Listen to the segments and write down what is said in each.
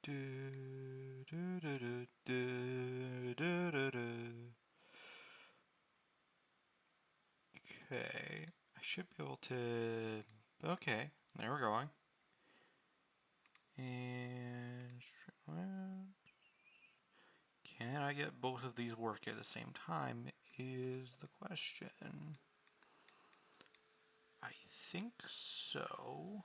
Okay, I should be able to. Okay, there we're going. And can I get both of these working at the same time? Is the question. I think so.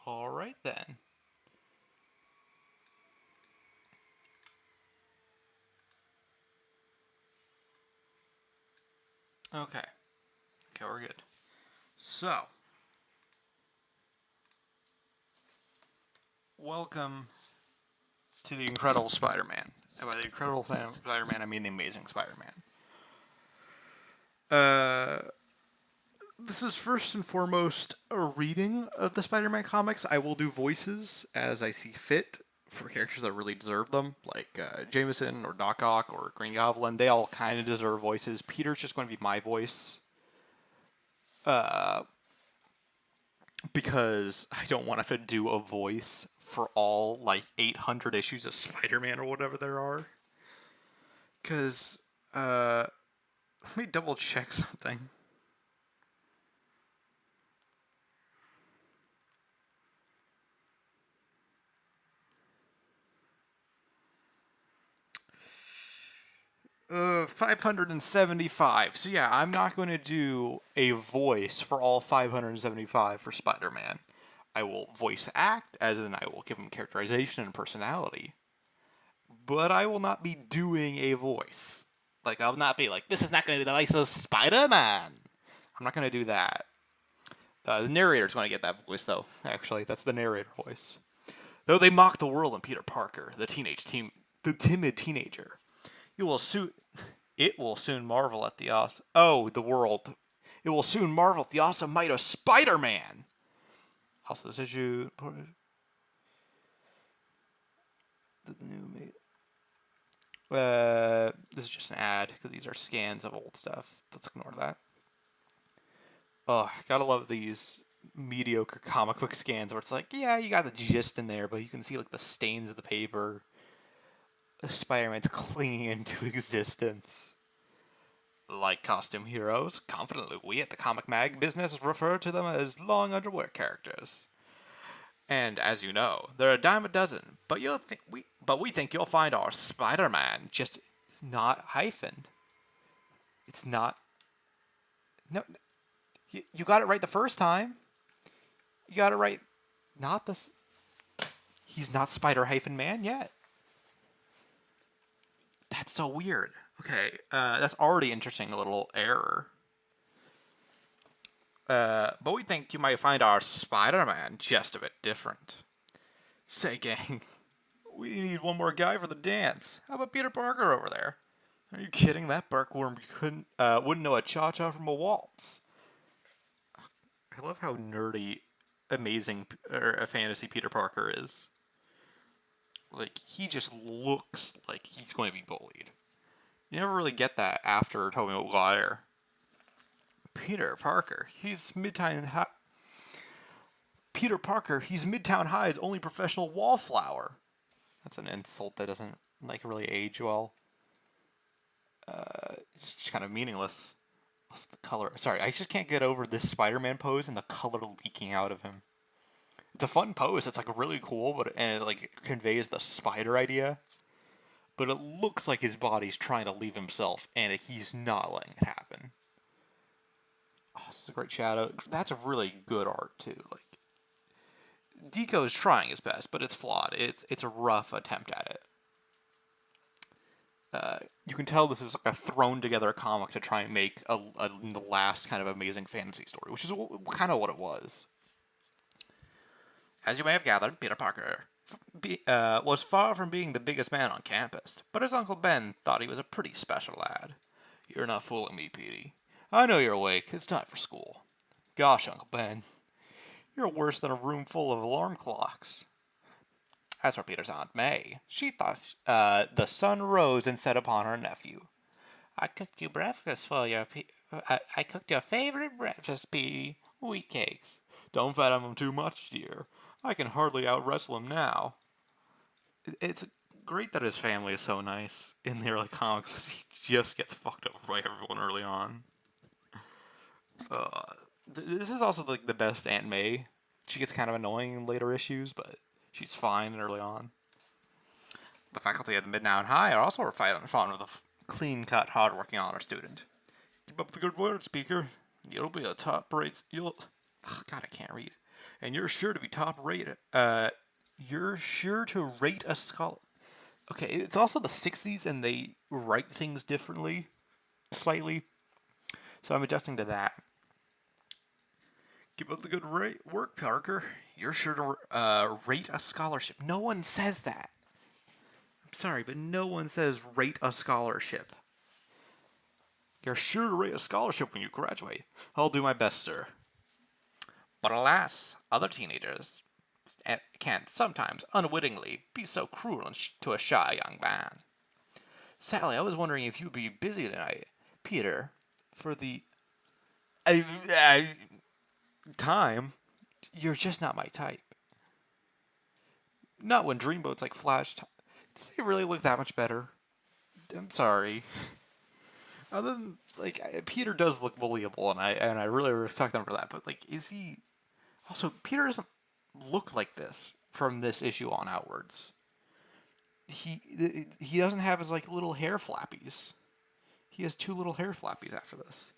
All right then. Okay. Okay, we're good. So, welcome to the Incredible Spider-Man. And by the Incredible Spider-Man, I mean the Amazing Spider-Man. This is first and foremost a reading of the Spider-Man comics. I will do voices as I see fit for characters that really deserve them, like Jameson or Doc Ock or Green Goblin. They all kind of deserve voices. Peter's just going to be my voice. Because I don't want to have to do a voice for all, like, 800 issues of Spider-Man or whatever there are. Because, let me double check something. Uh, 575. So yeah, I'm not going to do a voice for all 575 for Spider-Man. I will voice act, as in I will give him characterization and personality. But I will not be doing a voice. Like, I'll not be like, this is not going to be the voice of Spider-Man. I'm not going to do that. The narrator's going to get that voice, though. Actually, that's the narrator voice. Though they mock the world in Peter Parker, the timid teenager. You will soon. It will soon marvel at the awesome. Oh, the world. It will soon marvel at the awesome might of Spider-Man. Also, this issue. The new. This is just an ad because these are scans of old stuff. Let's ignore that. Oh, gotta love these mediocre comic book scans where it's like, yeah, you got the gist in there, but you can see like the stains of the paper. Spider-Man's clinging into existence. Like costume heroes, confidently we at the comic mag business refer to them as long underwear characters. And as you know, they're a dime a dozen, but we think you'll find our Spider-Man just not hyphened. It's not. No, you got it right the first time. You got it right. Not this. He's not Spider-Man yet. That's so weird. Okay, that's already interesting. A little error. But we think you might find our Spider-Man just a bit different. Say, gang, we need one more guy for the dance. How about Peter Parker over there? Are you kidding? That Barkworm wouldn't know a cha-cha from a waltz. I love how nerdy, amazing, or a fantasy Peter Parker is. Like, he just looks like he's going to be bullied. You never really get that after Tobey Maguire. Peter Parker, he's Midtown High's only professional wallflower. That's an insult that doesn't like really age well. It's just kind of meaningless. What's the color? Sorry, I just can't get over this Spider-Man pose and the color leaking out of him. It's a fun pose. It's like really cool, and it like conveys the spider idea. But it looks like his body's trying to leave himself, and he's not letting it happen. Oh, this is a great shadow. That's a really good art too. Like, Deco is trying his best, but it's flawed. It's a rough attempt at it. You can tell this is like a thrown together comic to try and make the last kind of amazing fantasy story, which is kind of what it was. As you may have gathered, Peter Parker was far from being the biggest man on campus, but his Uncle Ben thought he was a pretty special lad. You're not fooling me, Petey. I know you're awake. It's time for school. Gosh, Uncle Ben, you're worse than a room full of alarm clocks. As for Peter's Aunt May, she thought the sun rose and set upon her nephew. I cooked you breakfast for your I cooked your favorite breakfast, Petey. Wheat cakes. Don't fatten him too much, dear. I can hardly out-wrestle him now. It's great that his family is so nice in the early comics. He just gets fucked up by everyone early on. This is also like the best Aunt May. She gets kind of annoying in later issues, but she's fine early on. The faculty at the Midtown High are also fond of the clean-cut, hard-working honor student. Keep up the good work, speaker. You'll be a top-rate... God, I can't read. And you're sure to be top-rated. You're sure to rate a scholar. Okay, it's also the 60s, and they write things differently, slightly. So I'm adjusting to that. Keep up the good work, Parker. You're sure to rate a scholarship. No one says that. I'm sorry, but no one says rate a scholarship. You're sure to rate a scholarship when you graduate. I'll do my best, sir. But alas, other teenagers can sometimes, unwittingly, be so cruel to a shy young man. Sally, I was wondering if you'd be busy tonight, Peter, for the time. You're just not my type. Not when dreamboats like Flash. Do they really look that much better? I'm sorry. Other than Peter does look bullyable, and I really respect them for that. But is he? Also, Peter doesn't look like this from this issue on outwards. He doesn't have his little hair flappies. He has two little hair flappies after this.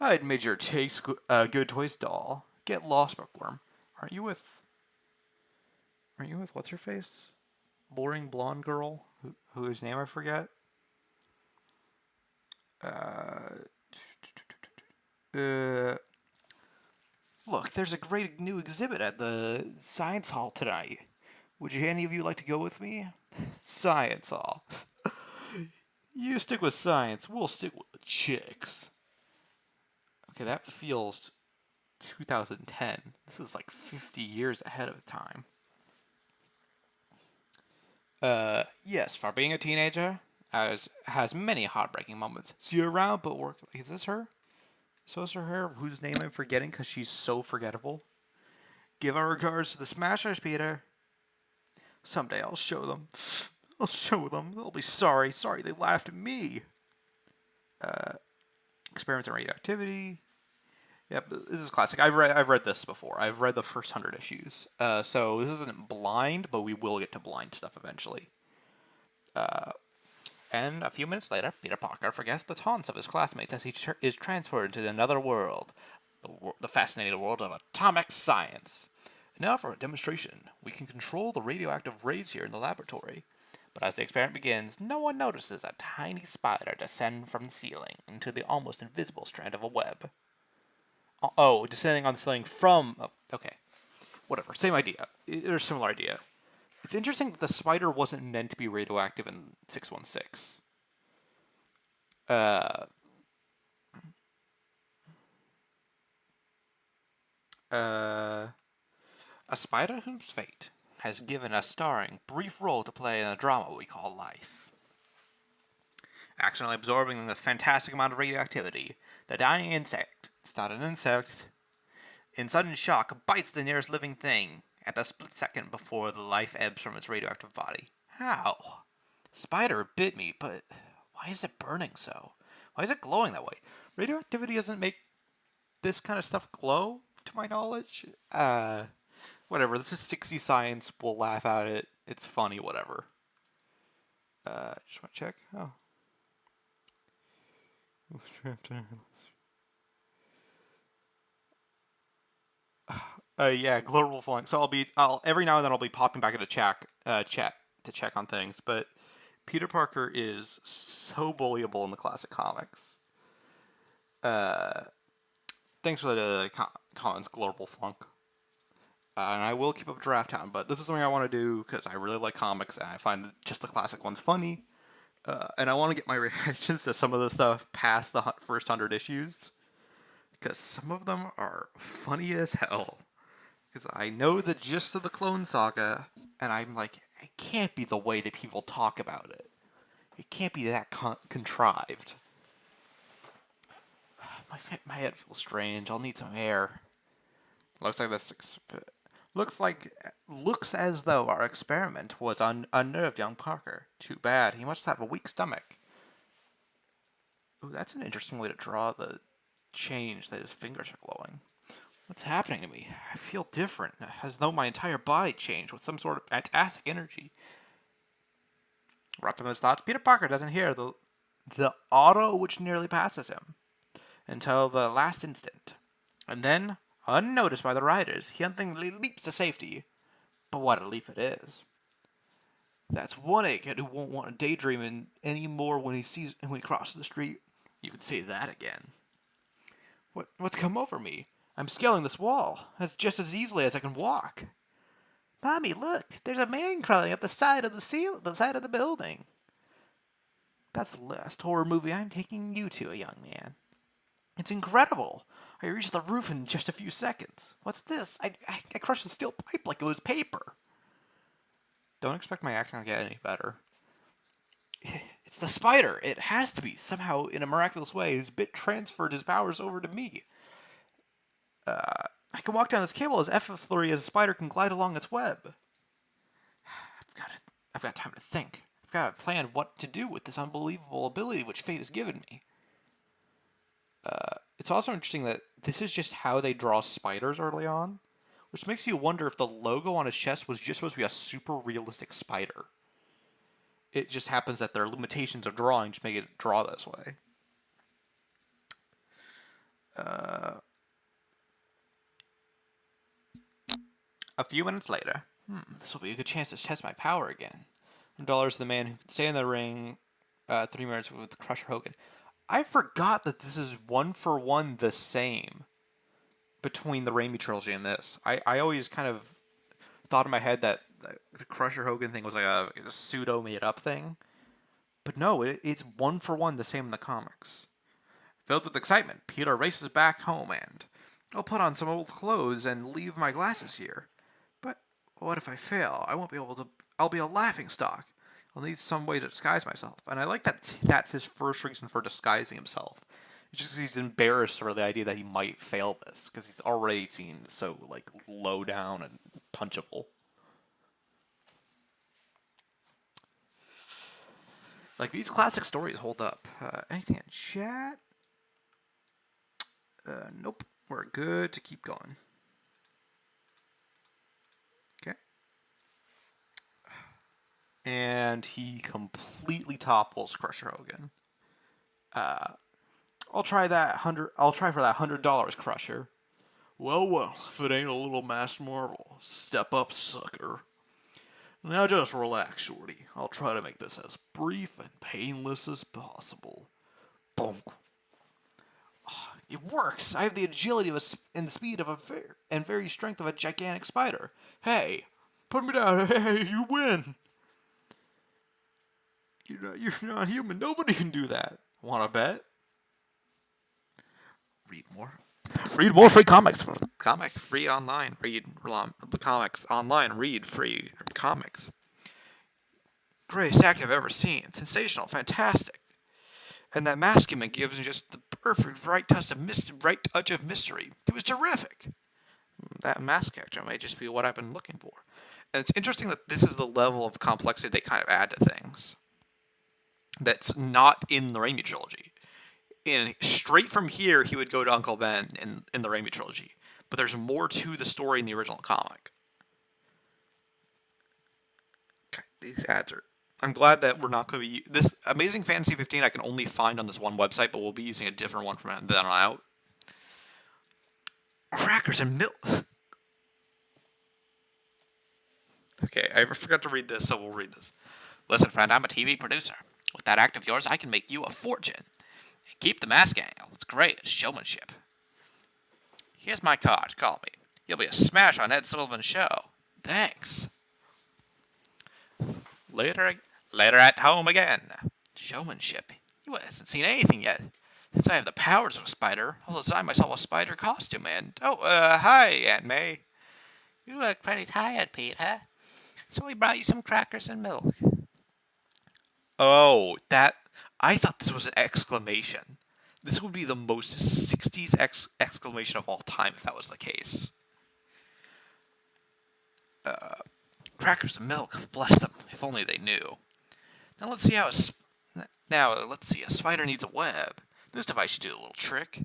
I admit your taste, good toys doll. Get lost, Bookworm. Aren't you with what's her face? Boring blonde girl whose name I forget. Look, there's a great new exhibit at the Science Hall tonight. Would any of you like to go with me? Science Hall. You stick with science, we'll stick with the chicks. Okay, that feels 2010. This is 50 years ahead of time. Yes, for being a teenager, has many heartbreaking moments. See you around, but work. Is this her? So is her whose name I'm forgetting because she's so forgettable. Give our regards to the Smashers, Peter. Someday I'll show them. I'll show them. They'll be sorry. Sorry they laughed at me. Experiments in radioactivity. Yep, this is classic. I've read this before. I've read the first 100 issues. So this isn't blind, but we will get to blind stuff eventually. And a few minutes later, Peter Parker forgets the taunts of his classmates as he is transferred to another world, the fascinating world of atomic science. Now for a demonstration. We can control the radioactive rays here in the laboratory. But as the experiment begins, no one notices a tiny spider descend from the ceiling into the almost invisible strand of a web. Oh, descending on the ceiling from... Oh, okay. Whatever. Same idea. Or similar idea. It's interesting that the spider wasn't meant to be radioactive in 616. A spider whose fate has given a starring brief role to play in a drama we call life. Accidentally absorbing the fantastic amount of radioactivity, the dying insect, it's not an insect, in sudden shock bites the nearest living thing at the split second before the life ebbs from its radioactive body. How? Spider bit me, but why is it burning so? Why is it glowing that way? Radioactivity doesn't make this kind of stuff glow, to my knowledge. Whatever, this is 60 science, we'll laugh at it, it's funny, whatever. Just want to check. Oh. Yeah, global flying. So I'll every now and then I'll be popping back into chat to check on things, but Peter Parker is so bullyable in the classic comics. Thanks for the comments, Global Flunk. And I will keep up Draft Town, but this is something I want to do because I really like comics and I find just the classic ones funny. And I want to get my reactions to some of the stuff past the first 100 issues because some of them are funny as hell. Because I know the gist of the Clone Saga, and I'm like, it can't be the way that people talk about it. It can't be that contrived. My head feels strange. I'll need some air. Looks like this. Looks as though our experiment was unnerved young Parker. Too bad. He must have a weak stomach. Ooh, that's an interesting way to draw the change that his fingers are glowing. What's happening to me? I feel different, as though my entire body changed with some sort of fantastic energy. Wrapped up in his thoughts, Peter Parker doesn't hear the auto which nearly passes him until the last instant. And then, unnoticed by the riders, he unthinkingly leaps to safety. But what a leap it is. That's one egghead who won't want to daydream anymore when he crosses the street. You could say that again. What's come over me? I'm scaling this wall. That's just as easily as I can walk. Mommy, look! There's a man crawling up the side of the building. That's the last horror movie I'm taking you to, young man. It's incredible. I reached the roof in just a few seconds. What's this? I crushed a steel pipe like it was paper. Don't expect my acting to get any better. It's the spider. It has to be. Somehow, in a miraculous way, his bit transferred his powers over to me. I can walk down this cable as effortlessly as a spider can glide along its web. I've got time to think. I've got to plan what to do with this unbelievable ability which fate has given me. It's also interesting that this is just how they draw spiders early on, which makes you wonder if the logo on his chest was just supposed to be a super realistic spider. It just happens that their limitations of drawing just make it draw this way. A few minutes later, this will be a good chance to test my power again. $1 to the man who can stay in the ring 3 minutes with Crusher Hogan. I forgot that this is 1-for-1 the same between the Raimi trilogy and this. I always kind of thought in my head that the Crusher Hogan thing was like a pseudo made up thing. But no, it's 1-for-1 the same in the comics. Filled with excitement, Peter races back home and I'll put on some old clothes and leave my glasses here. But what if I fail? I won't be able to. I'll be a laughingstock. I'll need some way to disguise myself. And I like that that's his first reason for disguising himself. It's just he's embarrassed for the idea that he might fail this because he's already seen so like low down and punchable. Like these classic stories hold up. Anything in chat? Nope. We're good to keep going. Okay. And he completely topples Crusher Hogan. I'll try for that $100, Crusher. Well, if it ain't a little Masked Marvel, step up, sucker. Now just relax, Shorty. I'll try to make this as brief and painless as possible. Bonk. It works. I have the agility and speed of and very strength of a gigantic spider. Hey, put me down. Hey, you win. You're not human. Nobody can do that. Want to bet? Read more. Read more free comics. Comic free online. Read the comics online. Read free comics. Greatest act I've ever seen. Sensational. Fantastic. And that mask gimmick gives me just the perfect right touch of mystery. It was terrific. That mask actor may just be what I've been looking for. And it's interesting that this is the level of complexity they kind of add to things that's not in the Raimi trilogy. Straight from here, he would go to Uncle Ben in the Raimi trilogy. But there's more to the story in the original comic. Okay, these ads are... I'm glad that we're not going to be... This Amazing Fantasy 15 I can only find on this one website, but we'll be using a different one from then on out. Crackers and milk. Okay, I forgot to read this, so we'll read this. Listen, friend, I'm a TV producer. With that act of yours, I can make you a fortune. Keep the mask angle. It's great. It's showmanship. Here's my card. Call me. You'll be a smash on Ed Sullivan's show. Thanks. Later at home again. Showmanship. You hasn't seen anything yet. Since I have the powers of a spider, I'll design myself a spider costume and... hi, Aunt May. You look pretty tired, Peter. So we brought you some crackers and milk. Oh, that... I thought this was an exclamation. This would be the most 60s exclamation of all time if that was the case. Crackers and milk, bless them, if only they knew. Now let's see a spider needs a web. This device should do a little trick.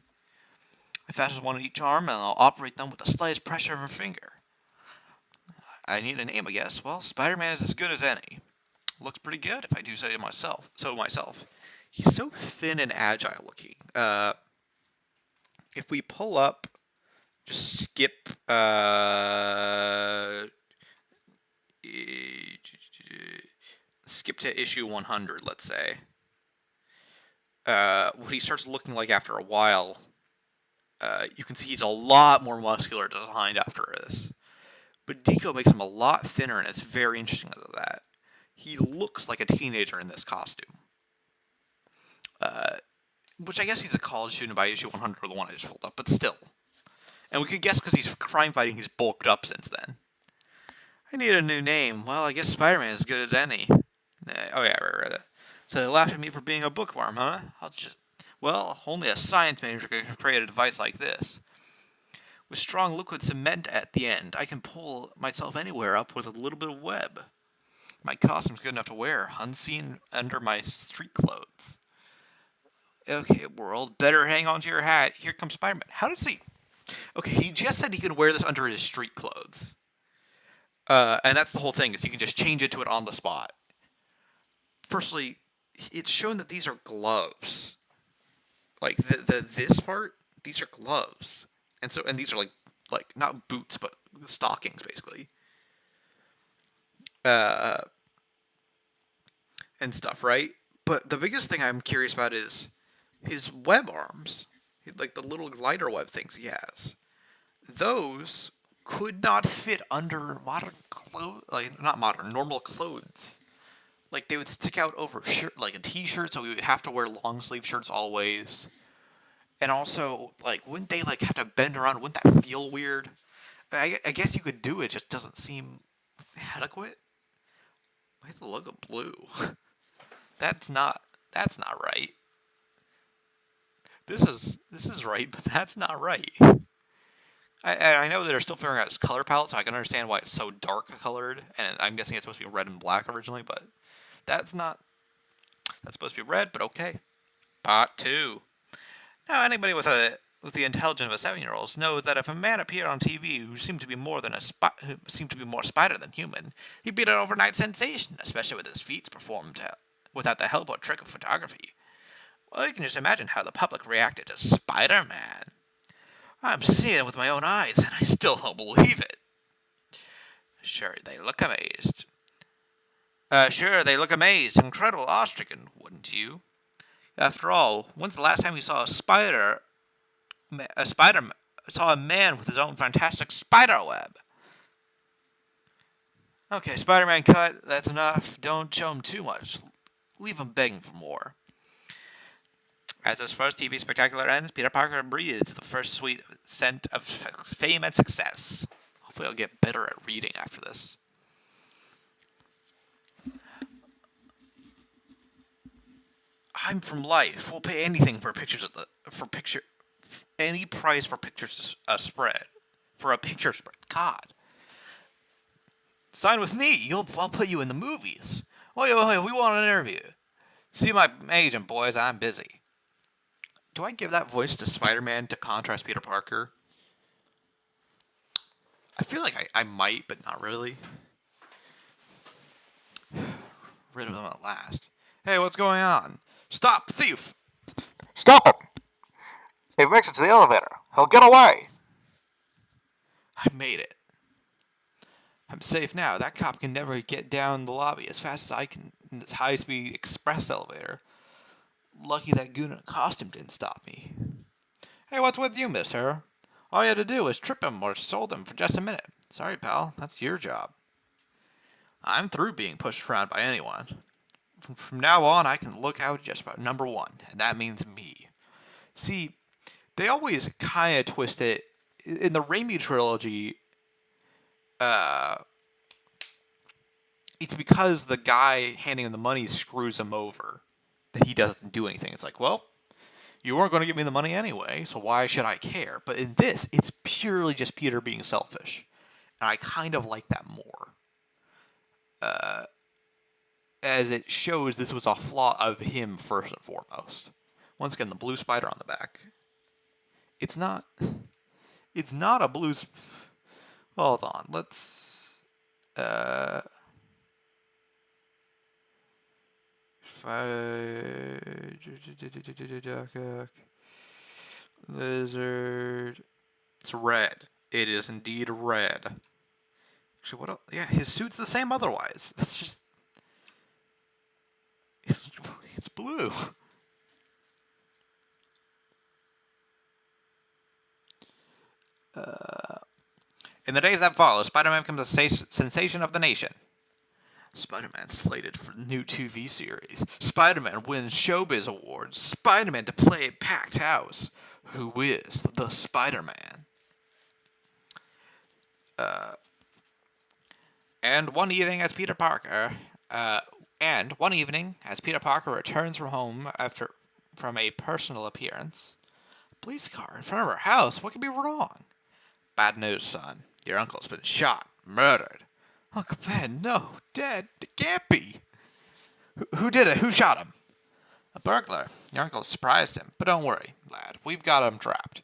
I fasten one on each arm and I'll operate them with the slightest pressure of a finger. I need a name, I guess. Well, Spider-Man is as good as any. Looks pretty good if I do say myself. He's so thin and agile looking. If we pull up, just skip to issue 100, let's say. What he starts looking like after a while, you can see he's a lot more muscular designed after this. But Deco makes him a lot thinner, and it's very interesting because of that. He looks like a teenager in this costume. Which I guess he's a college student by issue 100, or the one I just pulled up, but still. And we can guess because he's crime fighting, he's bulked up since then. I need a new name. Well, I guess Spider-Man is as good as any. Right. So they laughed at me for being a bookworm, huh? Only a science major could create a device like this. With strong liquid cement at the end, I can pull myself anywhere up with a little bit of web. My costume's good enough to wear, unseen under my street clothes. Okay, world, better hang on to your hat. Here comes Spider-Man. How does he... Okay, he just said he can wear this under his street clothes. And that's the whole thing, is you can just change it to it on the spot. Firstly, it's shown that these are gloves. Like, this part, these are gloves. And these are like not boots, but stockings, basically. And stuff, right? But the biggest thing I'm curious about is his web arms. Like the little glider web things he has. Those could not fit under modern clothes, normal clothes. Like, they would stick out over a t-shirt, so we would have to wear long sleeve shirts always. And also, wouldn't they, have to bend around? Wouldn't that feel weird? I guess you could do it, just doesn't seem adequate. Why is the logo blue? That's not right. This is right, but that's not right. I know they're still figuring out its color palette, so I can understand why it's so dark colored, and I'm guessing it's supposed to be red and black originally, but that's supposed to be red, but okay. Part 2. Now, anybody with the intelligence of a 7-year-old knows that if a man appeared on TV who seemed to be more spider than human, he'd be an overnight sensation, especially with his feats performed without the help or trick of photography. Well, you can just imagine how the public reacted to Spider-Man. I'm seeing it with my own eyes, and I still don't believe it. Sure, they look amazed. Incredible, awestricken, wouldn't you? After all, when's the last time you saw a man with his own fantastic spider web? Okay, Spider-Man cut, that's enough. Don't show him too much. Leave him begging for more. As this first TV spectacular ends, Peter Parker breathes the first sweet scent of fame and success. Hopefully I'll get better at reading after this. I'm from Life. We'll pay anything for any price for pictures spread. For a picture spread. God. Sign with me. I'll put you in the movies. Wait, we want an interview. See my agent, boys. I'm busy. Do I give that voice to Spider-Man to contrast Peter Parker? I feel like I might, but not really. Rid of them at last. Hey, what's going on? Stop, thief! Stop him! If he makes it to the elevator, he'll get away. I made it. I'm safe now. That cop can never get down the lobby as fast as I can in this high-speed express elevator. Lucky that goon in a costume didn't stop me. Hey, what's with you, mister? All you had to do was trip him or sold him for just a minute. Sorry, pal. That's your job. I'm through being pushed around by anyone. From now on, I can look out just about number one, and that means me. See, they always kind of twist it. In the Raimi trilogy, it's because the guy handing him the money screws him over that he doesn't do anything. It's like, well, you weren't going to give me the money anyway, so why should I care? But in this, it's purely just Peter being selfish. And I kind of like that more. As it shows this was a flaw of him first and foremost. Once again, the blue spider on the back. It's not a blue... Hold on, let's... Lizard. It's red. It is indeed red. Actually, what else? Yeah, his suit's the same otherwise. That's just... It's blue. In the days that follow, Spider-Man becomes a sensation of the nation. Spider-Man slated for new TV series. Spider-Man wins Showbiz Awards. Spider-Man to play at Packed House. Who is the Spider-Man? And one evening as Peter Parker returns from home from a personal appearance. Police car in front of her house. What could be wrong? Bad news, son. Your uncle's been shot, murdered. Uncle Ben, no, dead. It can't be. Who did it? Who shot him? A burglar. Your uncle surprised him, but don't worry, lad. We've got him trapped.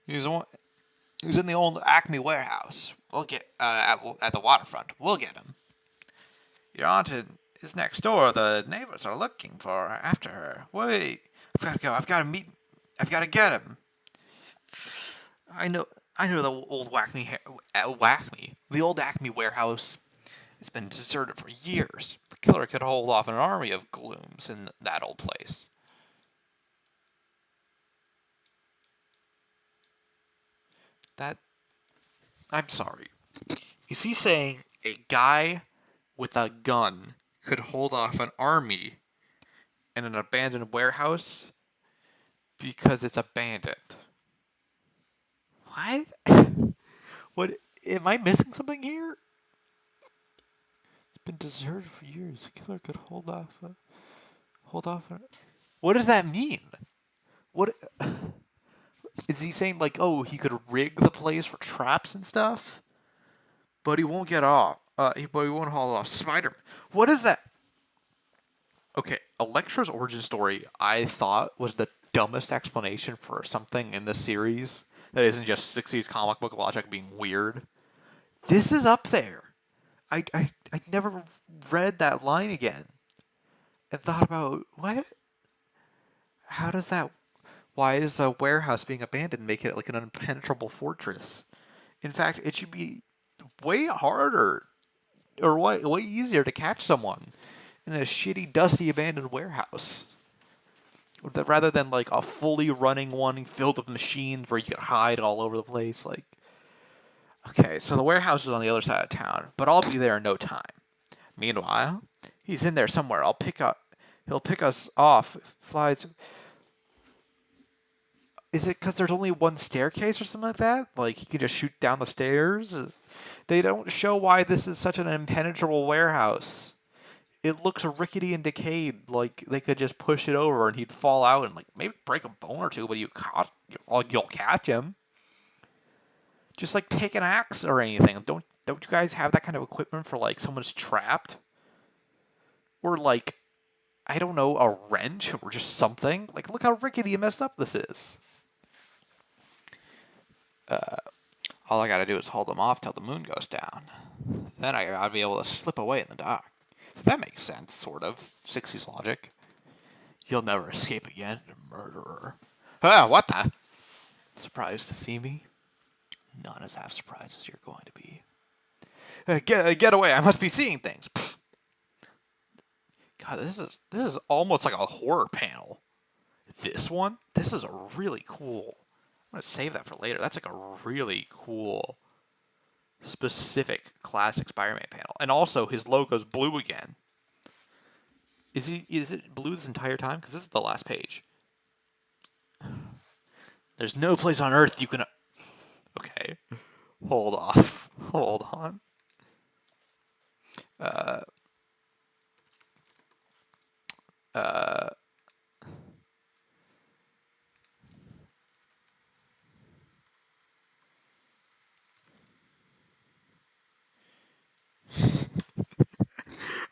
He's in the old Acme warehouse. We'll get at the waterfront. We'll get him. Your aunt is next door. The neighbors are looking after her. Wait, I've got to go. I've got to get him. I know the old the old Acme warehouse. It's been deserted for years. The killer could hold off an army of glooms in that old place. I'm sorry. Is he saying a guy with a gun could hold off an army in an abandoned warehouse because it's abandoned? What? What? Am I missing something here? It's been deserted for years. The killer could hold off. What does that mean? What is he saying? Like, oh, he could rig the place for traps and stuff, but he won't get off. But he won't haul off Spider-Man. What is that? Okay, Elektra's origin story, I thought, was the dumbest explanation for something in this series that isn't just 60s comic book logic being weird. This is up there. I never read that line again and thought about, what? How does that... Why is a warehouse being abandoned make it like an impenetrable fortress? In fact, it should be way harder or way easier to catch someone in a shitty, dusty, abandoned warehouse. Rather than like a fully running one filled with machines where you can hide all over the place. Like, okay, so the warehouse is on the other side of town, but I'll be there in no time. Meanwhile, he's in there somewhere. He'll pick us off. Flies. Is it because there's only one staircase or something like that? Like, he can just shoot down the stairs? They don't show why this is such an impenetrable warehouse. It looks rickety and decayed. Like, they could just push it over and he'd fall out and, like, maybe break a bone or two, but you'll catch him. Just, like, take an axe or anything. Don't you guys have that kind of equipment for, like, someone's trapped? Or, like, I don't know, a wrench or just something? Like, look how rickety and messed up this is. All I gotta do is hold them off till the moon goes down. Then I gotta be able to slip away in the dark. So that makes sense, sort of. 60s logic. You'll never escape again, murderer. Ah, what the? Surprised to see me? Not as half surprised as you're going to be. Get away! I must be seeing things. God, this is almost like a horror panel. This one, this is a really cool. I'm gonna save that for later. That's like a really cool, specific classic Spider-Man panel, and also his logo's blue again. Is it blue this entire time? Because this is the last page. There's no place on Earth you can. Okay, hold off. Hold on.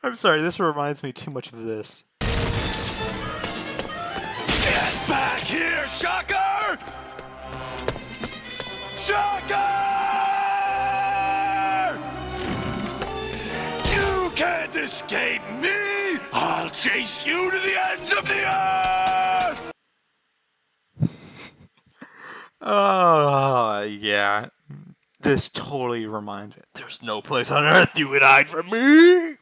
I'm sorry. This reminds me too much of this. Get back here, Shocker! Shocker! You can't escape me! I'll chase you to the ends of the earth! Oh, yeah. This totally reminds me. There's no place on Earth you can hide from me!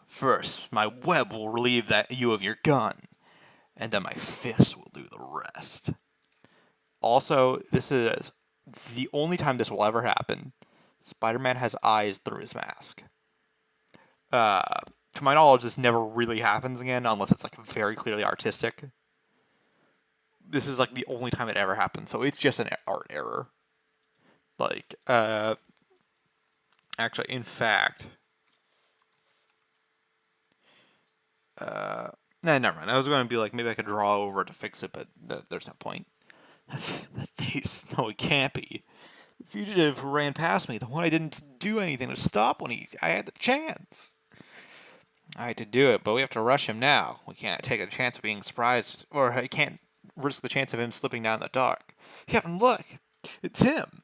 First, my web will relieve you of your gun, and then my fist will do the rest. Also, this is the only time this will ever happen. Spider-Man has eyes through his mask. To my knowledge, this never really happens again, unless it's like very clearly artistic. This is like the only time it ever happens, so it's just an art error. Like, actually, in fact, never mind. I was going to be like, maybe I could draw over to fix it, but there's no point. That face, no, it can't be. The fugitive ran past me, the one I didn't do anything to stop when I had the chance. I had to do it, but we have to rush him now. We can't take a chance of being surprised, or I can't risk the chance of him slipping down in the dark. Captain, look! It's him!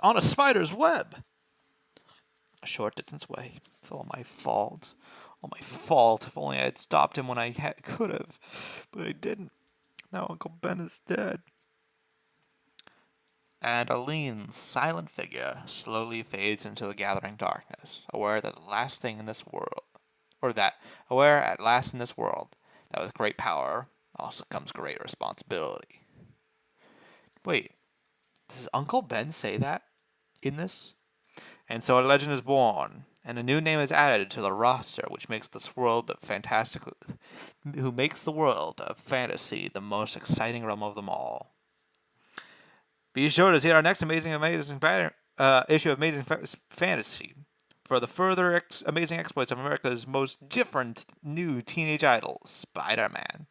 On a spider's web! A short distance away. It's all my fault. All my fault. If only I had stopped him when I could have. But I didn't. Now Uncle Ben is dead. And a lean, silent figure slowly fades into the gathering darkness, aware that the last thing in this world, aware at last in this world, that with great power also comes great responsibility. Wait, does Uncle Ben say that in this? And so a legend is born, and a new name is added to the roster, which makes this world of who makes the world of fantasy the most exciting realm of them all. Be sure to see our next amazing issue of Amazing Fantasy for the further amazing exploits of America's most different new teenage idol, Spider-Man.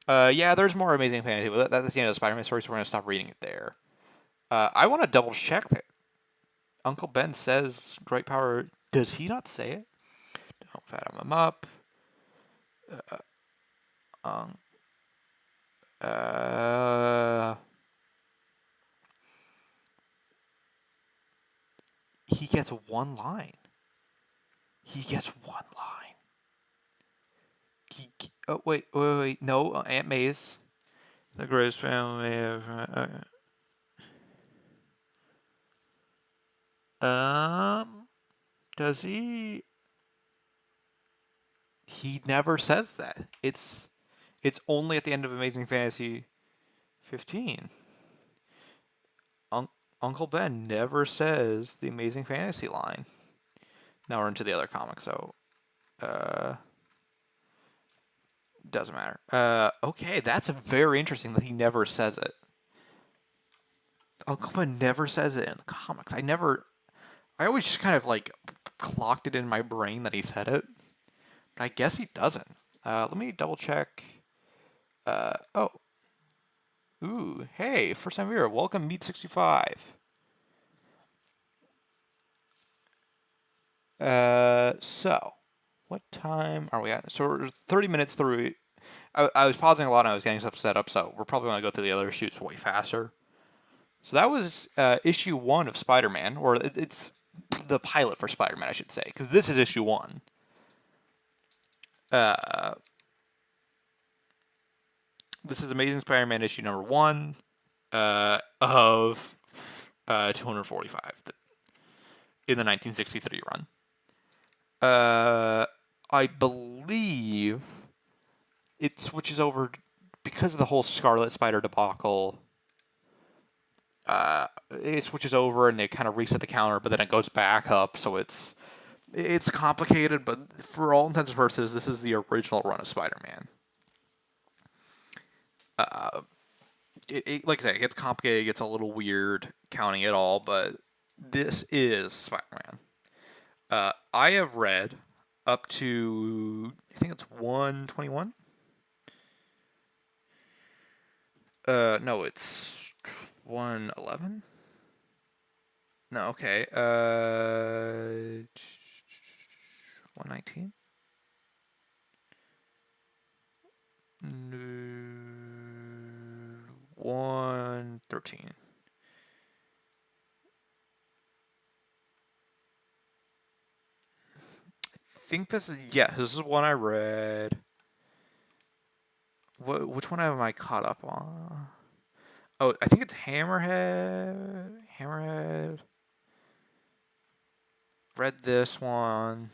Yeah, there's more Amazing Fantasy, but that's the end of the Spider-Man story, so we're going to stop reading it there. I want to double check that Uncle Ben says great power. Does he not say it? Don't fathom him up. He gets one line. Wait. No, Aunt May's. The greatest family ever. Does he? He never says that. It's only at the end of Amazing Fantasy 15. Uncle Ben never says the Amazing Fantasy line. Now we're into the other comics, so doesn't matter. Okay, that's very interesting that he never says it. Uncle Ben never says it in the comics. I always just kind of like clocked it in my brain that he said it, but I guess he doesn't. Let me double check. Ooh, hey, first time viewer, welcome Meet 65. So, what time are we at? So we're 30 minutes through. I was pausing a lot and I was getting stuff set up, so we're probably going to go through the other issues way faster. So that was issue 1 of Spider-Man, or it's the pilot for Spider-Man, I should say, because this is issue 1. This is Amazing Spider-Man issue number 1 of 245. in the 1963 run. I believe it switches over because of the whole Scarlet Spider debacle. It switches over and they kind of reset the counter, but then it goes back up, so it's complicated. But for all intents and purposes, this is the original run of Spider-Man. Like I said, it gets complicated, it gets a little weird counting it all, but this is Spider-Man. I have read up to, I think it's 121. No, it's 111. No, okay. 119. 113. I think this is one I read. Which one am I caught up on? Oh, I think it's Hammerhead. Read this one.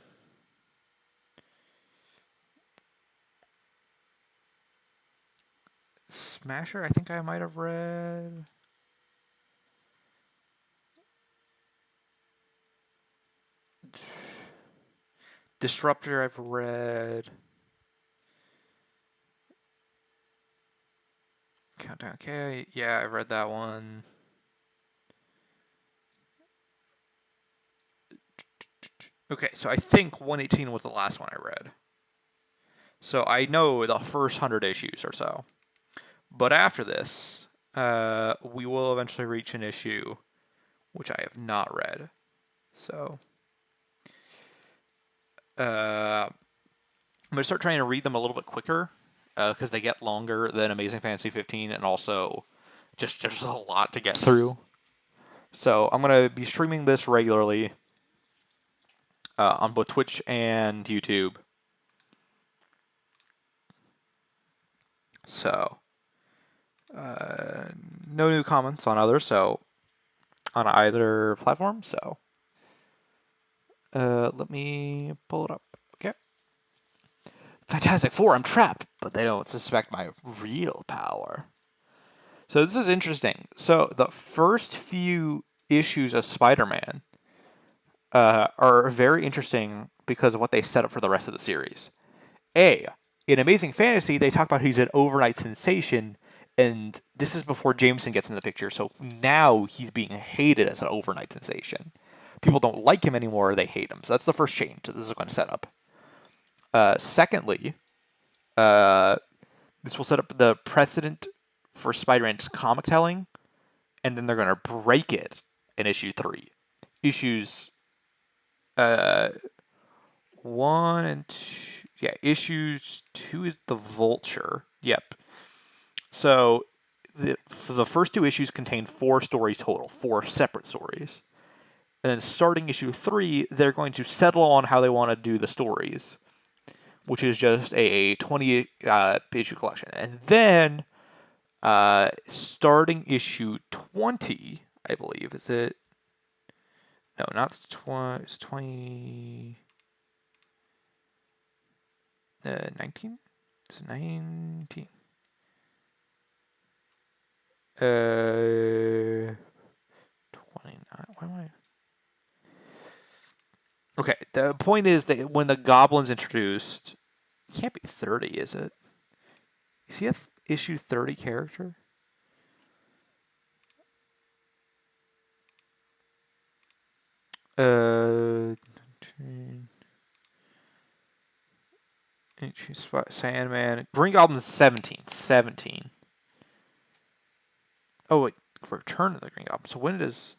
Smasher, I think I might have read. Disruptor, I've read. Countdown, okay, yeah, I read that one. Okay, so I think 118 was the last one I read. So I know the first 100 issues or so. But after this, we will eventually reach an issue which I have not read. So I'm going to start trying to read them a little bit quicker because they get longer than Amazing Fantasy 15, and also just there's a lot to get through. So I'm going to be streaming this regularly on both Twitch and YouTube. So no new comments on others, so on either platform. So let me pull it up. Okay. Fantastic Four, I'm trapped, but they don't suspect my real power. So this is interesting. So the first few issues of Spider-Man are very interesting because of what they set up for the rest of the series. In Amazing Fantasy, they talk about he's an overnight sensation, and this is before Jameson gets in the picture, so now he's being hated as an overnight sensation. People don't like him anymore, they hate him. So that's the first change that this is going to set up. Secondly, this will set up the precedent for Spider-Man's comic telling, and then they're going to break it in issue 3. Issues 1 and 2. Yeah, issues 2 is the Vulture. Yep. So the first 2 issues contain 4 stories total, 4 separate stories. And then starting issue 3, they're going to settle on how they want to do the stories, which is just a 20 issue collection. And then starting issue 20, I believe, is it? No, not 20. It's 20. 19? It's 19. 29. Why am I? Okay, the point is that when the Goblins introduced, it can't be 30, is it? Is he a issue 30 character? Sandman. Green Goblin's 17. 17. Oh, wait. Return of the Green Goblin. So when does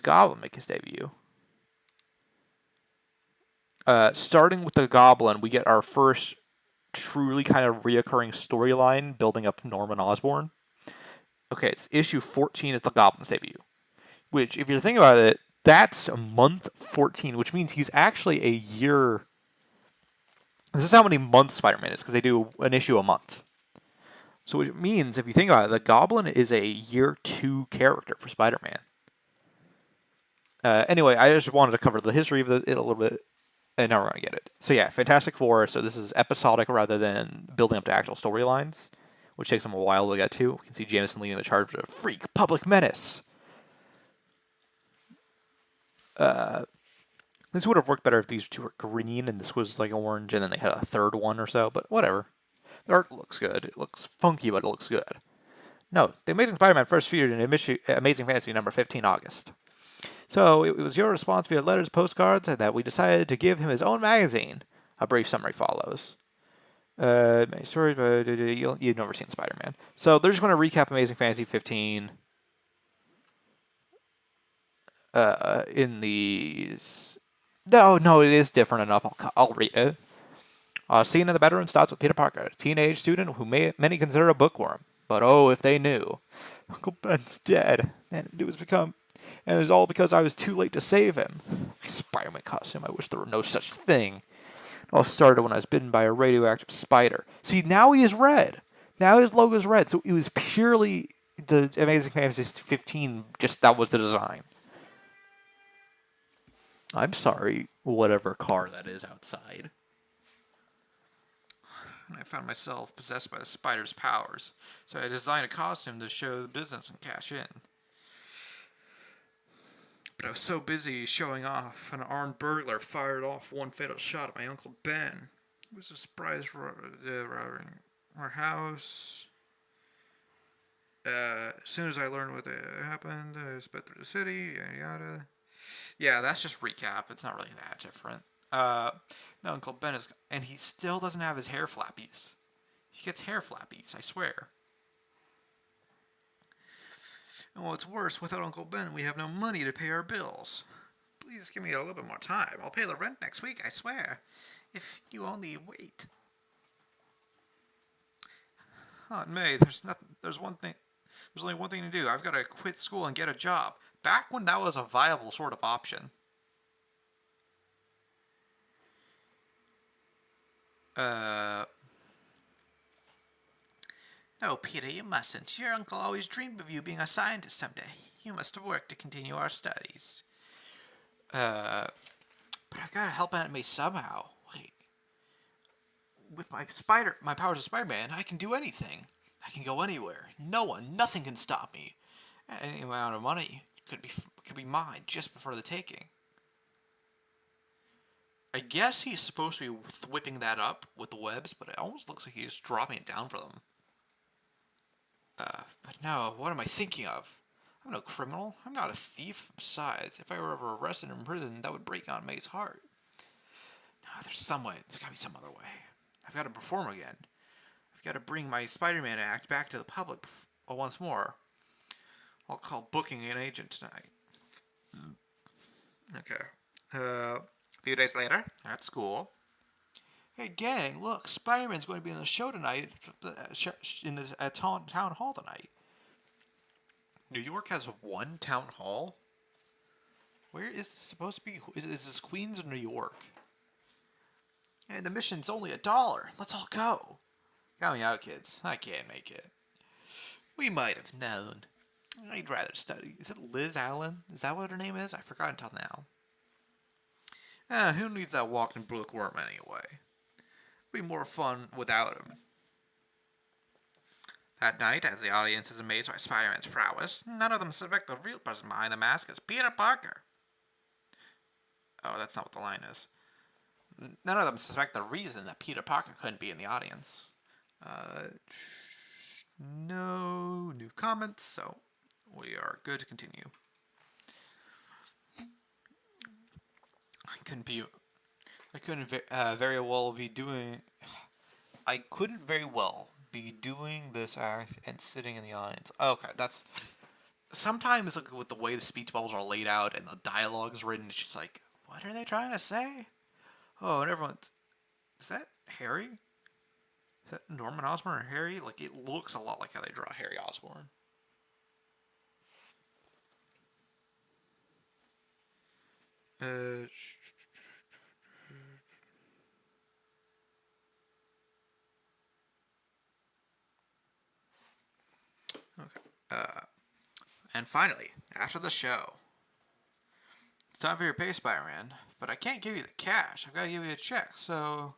Goblin make his debut? Starting with the Goblin, we get our first truly kind of reoccurring storyline building up Norman Osborn. Okay, it's issue 14 is the Goblin's debut. Which, if you're thinking about it, that's a month 14, which means he's actually a year. This is how many months Spider-Man is, because they do an issue a month. So which means, if you think about it, the Goblin is a year 2 character for Spider-Man. Anyway, I just wanted to cover the history of it a little bit, and now we're going to get it. So yeah, Fantastic Four, so this is episodic rather than building up to actual storylines, which takes them a while to get to. We can see Jameson leading the charge of freak public menace. This would have worked better if these two were green and this was like orange, and then they had a third one or so, but whatever. The art looks good. It looks funky, but it looks good. No, The Amazing Spider-Man first featured in Amazing Fantasy number 15 August. So it was your response via letters, postcards, that we decided to give him his own magazine. A brief summary follows. My story, you've never seen Spider-Man. So they're just going to recap Amazing Fantasy 15 in these... No, it is different enough. I'll read it. Scene in the bedroom starts with Peter Parker, a teenage student who many consider a bookworm. But oh, if they knew. Uncle Ben's dead, and it was all because I was too late to save him. My Spider-Man costume, I wish there were no such thing. It all started when I was bitten by a radioactive spider. See, now he is red. Now his logo is red, so it was purely the Amazing Fantasy 15, just that was the design. I'm sorry, whatever car that is outside. I found myself possessed by the spider's powers, so I designed a costume to show the business and cash in. But I was so busy showing off, an armed burglar fired off one fatal shot at my Uncle Ben. It was a surprise robbing our house. As soon as I learned what happened, I sped through the city, yada yada. Yeah, that's just recap. It's not really that different. No, Uncle Ben is... And he still doesn't have his hair flappies. He gets hair flappies, I swear. And what's worse, without Uncle Ben, we have no money to pay our bills. Please give me a little bit more time. I'll pay the rent next week, I swear. If you only wait. Aunt May, there's only one thing to do. I've got to quit school and get a job. Back when that was a viable sort of option. No, Peter, you mustn't. Your uncle always dreamed of you being a scientist someday. You must work to continue our studies. But I've got to help Aunt May somehow. Wait. With my powers of Spider-Man, I can do anything. I can go anywhere. Nothing can stop me. Any amount of money could be mine just before the taking. I guess he's supposed to be whipping that up with the webs, but it almost looks like he's dropping it down for them. But no, what am I thinking of? I'm no criminal. I'm not a thief. Besides, if I were ever arrested in prison, that would break Aunt May's heart. No, there's some way. There's gotta be some other way. I've got to perform again. I've got to bring my Spider-Man act back to the public once more. I'll call booking an agent tonight. Okay. A few days later, at school. Hey gang, look, Spider-Man's going to be in the show tonight, at town hall tonight. New York has one town hall? Where is this supposed to be? Is this Queens or New York? And the mission's only $1. Let's all go. Count me out, kids. I can't make it. We might have known. I'd rather study. Is it Liz Allen? Is that what her name is? I forgot until now. Who needs that walking bookworm anyway? It'd be more fun without him. That night, as the audience is amazed by Spider-Man's prowess, none of them suspect the real person behind the mask is Peter Parker. Oh, that's not what the line is. None of them suspect the reason that Peter Parker couldn't be in the audience. No new comments, so we are good to continue. I couldn't very well be doing this act and sitting in the audience. Okay, that's... Sometimes, like, with the way the speech bubbles are laid out and the dialogue's written, it's just like, what are they trying to say? Oh, and everyone's... Is that Harry? Is that Norman Osborn or Harry? Like, it looks a lot like how they draw Harry Osborn. Okay. And finally, after the show, time for your pay, Spider-Man. But I can't give you the cash. I've got to give you a check, so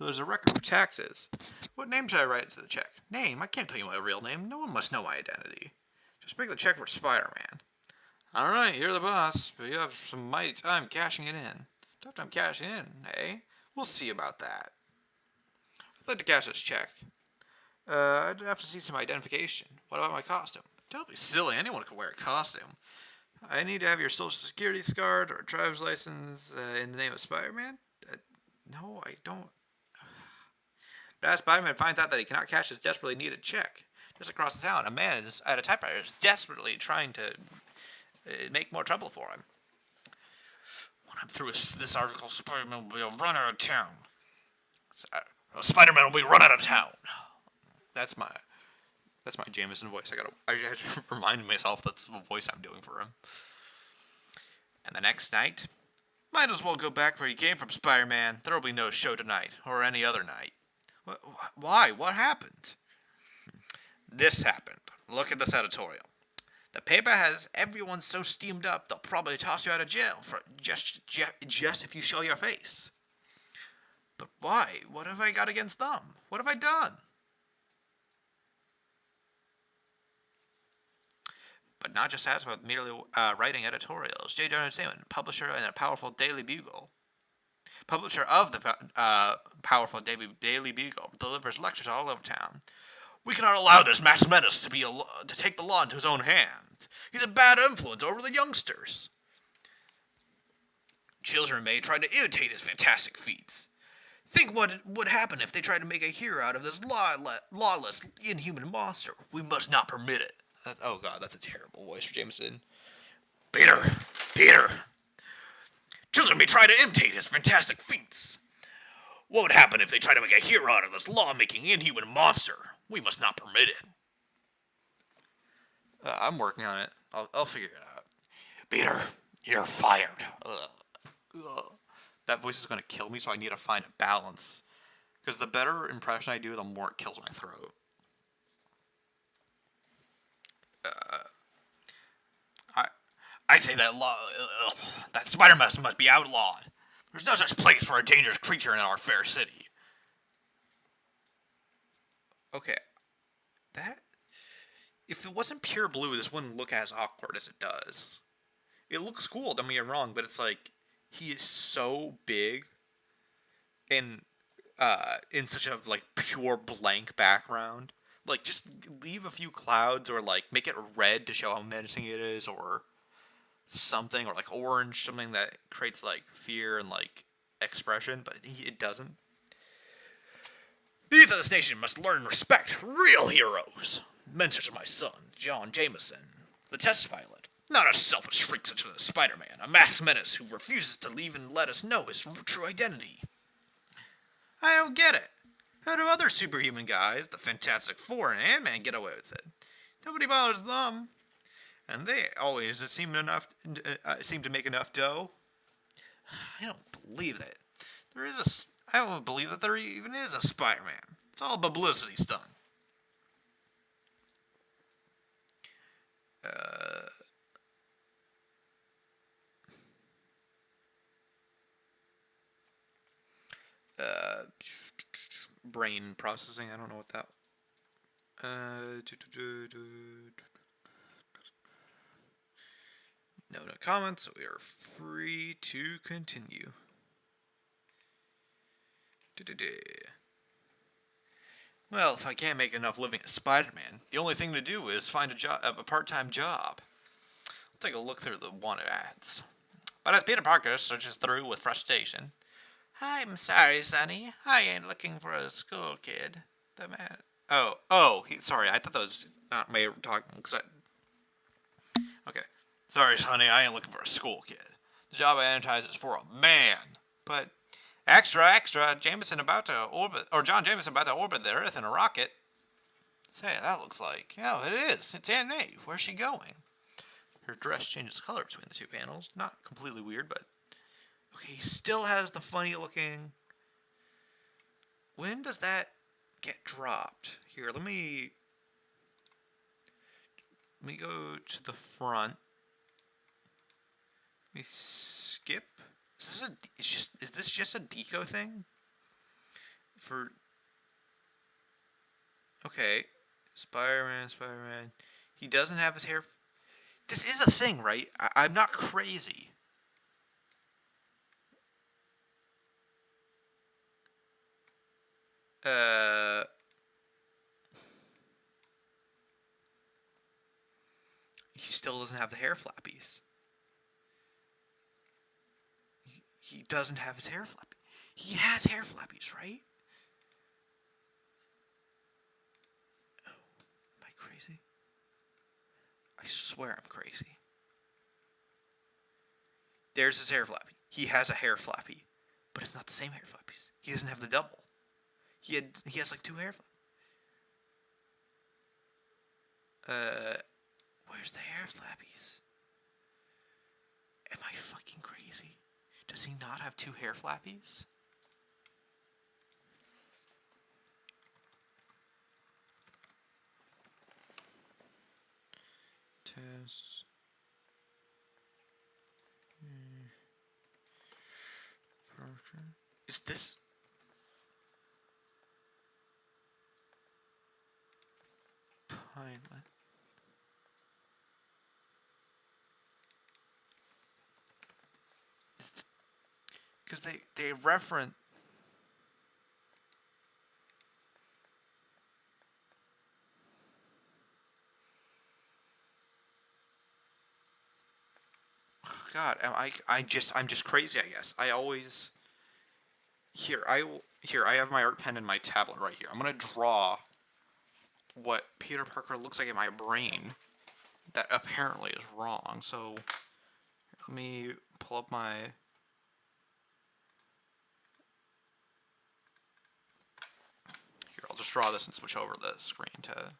there's a record for taxes. What name should I write to the check? Name? I can't tell you my real name. No one must know my identity. Just make the check for Spider-Man. Alright, you're the boss, but you have some mighty time cashing it in. Tough time cashing in, eh? We'll see about that. I'd like to cash this check. I'd have to see some identification. What about my costume? Don't be silly, anyone can wear a costume. I need to have your social security card or a driver's license in the name of Spider-Man? No, I don't. But as Spider-Man finds out that he cannot cash his desperately needed check, just across the town, a man is at a typewriter is desperately trying to make more trouble for him. When I'm through with this article, Spider-Man will be run out of town. Spider-Man will be run out of town. That's my Jameson voice. I had to remind myself that's the voice I'm doing for him. And the next night, might as well go back where you came from, Spider-Man. There will be no show tonight, or any other night. Why? What happened? This happened. Look at this editorial. The paper has everyone so steamed up they'll probably toss you out of jail for just if you show your face. But why? What have I got against them? What have I done? But not just satisfied with merely writing editorials, J. Jonah Jameson, publisher in a powerful Daily Bugle, publisher of the powerful Daily Bugle, delivers lectures all over town. We cannot allow this mass menace to take the law into his own hand. He's a bad influence over the youngsters. Children may try to imitate his fantastic feats. Think what would happen if they tried to make a hero out of this lawless, inhuman monster. We must not permit it. Oh god, that's a terrible voice for Jameson. Peter! Children may try to imitate his fantastic feats. What would happen if they tried to make a hero out of this law-making, inhuman monster? We must not permit it. I'm working on it. I'll figure it out. Peter, you're fired. That voice is going to kill me, so I need to find a balance. Because the better impression I do, the more it kills my throat. I say that that Spider-Man must be outlawed. There's no such place for a dangerous creature in our fair city. Okay, if it wasn't pure blue, this wouldn't look as awkward as it does. It looks cool, don't get me wrong, but it's like he is so big and in such a like pure blank background. Like just leave a few clouds or like make it red to show how menacing it is or something, or like orange, something that creates like fear and like expression, but it doesn't. The youth of this nation must learn and respect real heroes. Men such as my son, John Jameson, the test pilot. Not a selfish freak such as Spider-Man, a masked menace who refuses to leave and let us know his true identity. I don't get it. How do other superhuman guys, the Fantastic Four and Ant-Man, get away with it? Nobody bothers them. And they always seem to make enough dough. I don't believe that. I don't believe that there even is a Spider-Man. It's all publicity stunt. Brain processing. I don't know what that. No comments, so we are free to continue. Well, if I can't make enough living as Spider-Man, the only thing to do is find a part-time job. I'll take a look through the wanted ads. But as Peter Parker searches through with frustration, I'm sorry, Sonny. I ain't looking for a school kid. The man. Sorry. I thought that was not me talking. Okay. Sorry, Sonny. I ain't looking for a school kid. The job I advertise is for a man. But extra, John Jameson about to orbit the Earth in a rocket. Say, that looks like. Oh, it is. It's Aunt May. Where's she going? Her dress changes color between the two panels. Not completely weird, but okay, he still has the funny looking. When does that get dropped? Here, let me go to the front. We skip. Is this just a deco thing? Okay. Spider-Man. He doesn't have his hair. This is a thing, right? I'm not crazy. He still doesn't have the hair flappies. He doesn't have his hair flappy. He has hair flappies, right? Am I crazy? I swear I'm crazy. There's his hair flappy. He has a hair flappy, but it's not the same hair flappies. He doesn't have the double. He has like 2 hair flappies. Where's the hair flappies? Am I fucking crazy? Does he not have 2 hair flappies? Test. Is this? Pilot. Because they reference. God, I'm just crazy, I guess. I always I have my art pen and my tablet right here. I'm gonna draw what Peter Parker looks like in my brain that apparently is wrong. So let me pull up my. Here, I'll just draw this and switch over the screen to.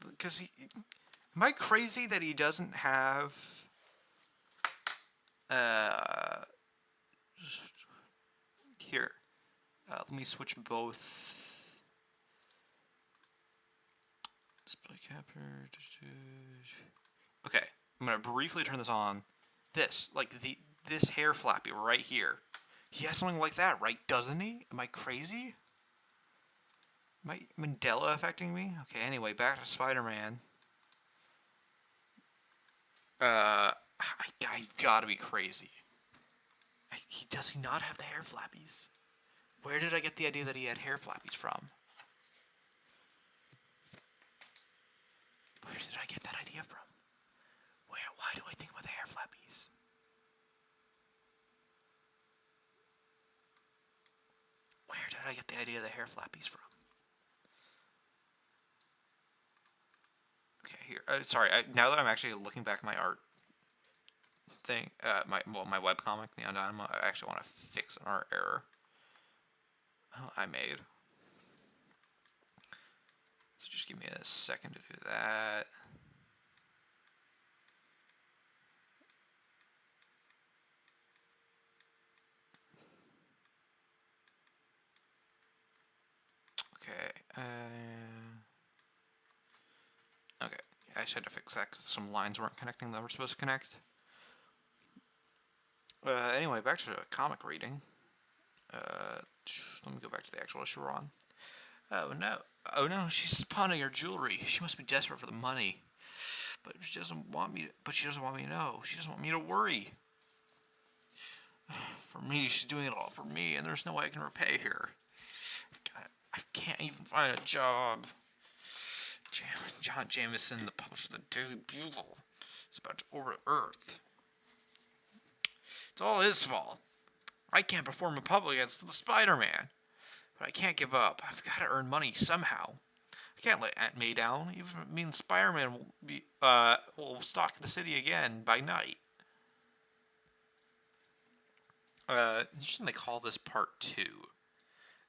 Because am I crazy that he doesn't have here, let me switch both display capture. Okay, I'm gonna briefly turn this on. This hair flappy right here, he has something like that, right? Doesn't he? Am I crazy? Am I Mandela affecting me? Okay, anyway, back to Spider-Man. I've got to be crazy. Does he not have the hair flappies? Where did I get the idea that he had hair flappies from? Where did I get that idea from? Why do I think about the hair flappies? Where did I get the idea of the hair flappies from? Okay, here. Sorry, now that I'm actually looking back at my art thing, my webcomic, Neon Dynamo, I actually want to fix an art error I made. So just give me a second to do that. Okay. Okay. I just had to fix that because some lines weren't connecting that were supposed to connect. Anyway, back to the comic reading. Let me go back to the actual issue we're on. Oh no, she's pawning her jewelry. She must be desperate for the money. But she doesn't want me to know. She doesn't want me to worry. For me, she's doing it all for me, and there's no way I can repay her. I can't even find a job. John Jameson, the publisher of the Daily Bugle, is about to orbit Earth. It's all his fault. I can't perform in public as the Spider-Man. But I can't give up. I've got to earn money somehow. I can't let Aunt May down, even if it means Spider-Man will stalk the city again by night. Interesting they call this part 2.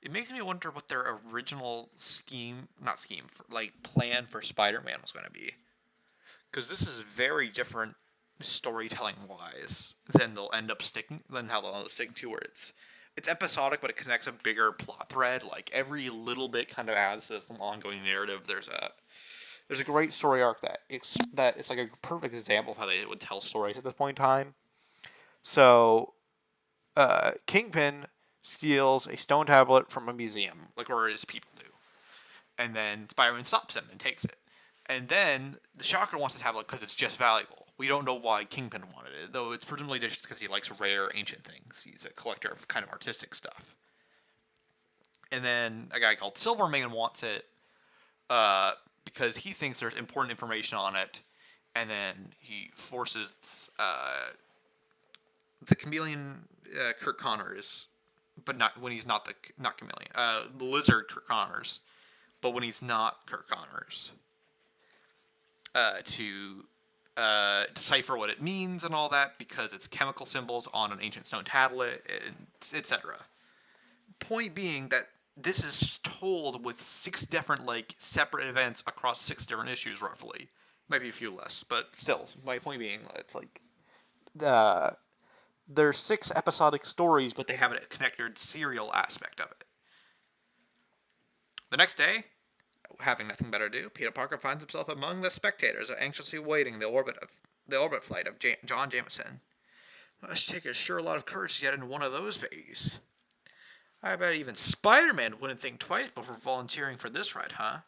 It makes me wonder what their original plan for Spider-Man was going to be. Because this is very different storytelling-wise than how they'll end up sticking to, where it's episodic, but it connects a bigger plot thread. Like, every little bit kind of adds to some ongoing narrative. There's a great story arc that it's like a perfect example of how they would tell stories at this point in time. So, Kingpin steals a stone tablet from a museum, like where his people do. And then Spider-Man stops him and takes it. And then the Shocker wants the tablet because it's just valuable. We don't know why Kingpin wanted it, though it's presumably just because he likes rare, ancient things. He's a collector of kind of artistic stuff. And then a guy called Silvermane wants it because he thinks there's important information on it. And then he forces the chameleon Kirk Connors, but not when he's not chameleon, the lizard Kirk Connors, but when he's not Kirk Connors, to decipher what it means and all that, because it's chemical symbols on an ancient stone tablet, etc. Point being that this is told with 6 different, like, separate events across 6 different issues, roughly. Might be a few less, but still. My point being, it's like there's 6 episodic stories, but they have a connected serial aspect of it. The next day, having nothing better to do, Peter Parker finds himself among the spectators anxiously awaiting the orbit flight of John Jameson. Well, it should take a lot of courage to get into one of those babies. I bet even Spider-Man wouldn't think twice before volunteering for this ride, huh?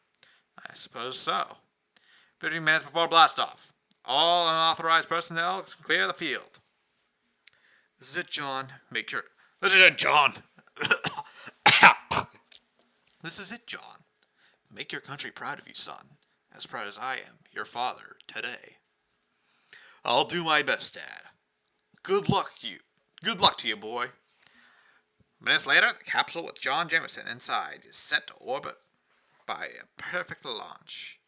I suppose so. 15 minutes before blastoff. All unauthorized personnel clear the field. This is it, John. This is it, John. This is it, John. Make your country proud of you, son. As proud as I am, your father, today. I'll do my best, Dad. Good luck to you, boy. Minutes later, the capsule with John Jameson inside is set to orbit by a perfect launch.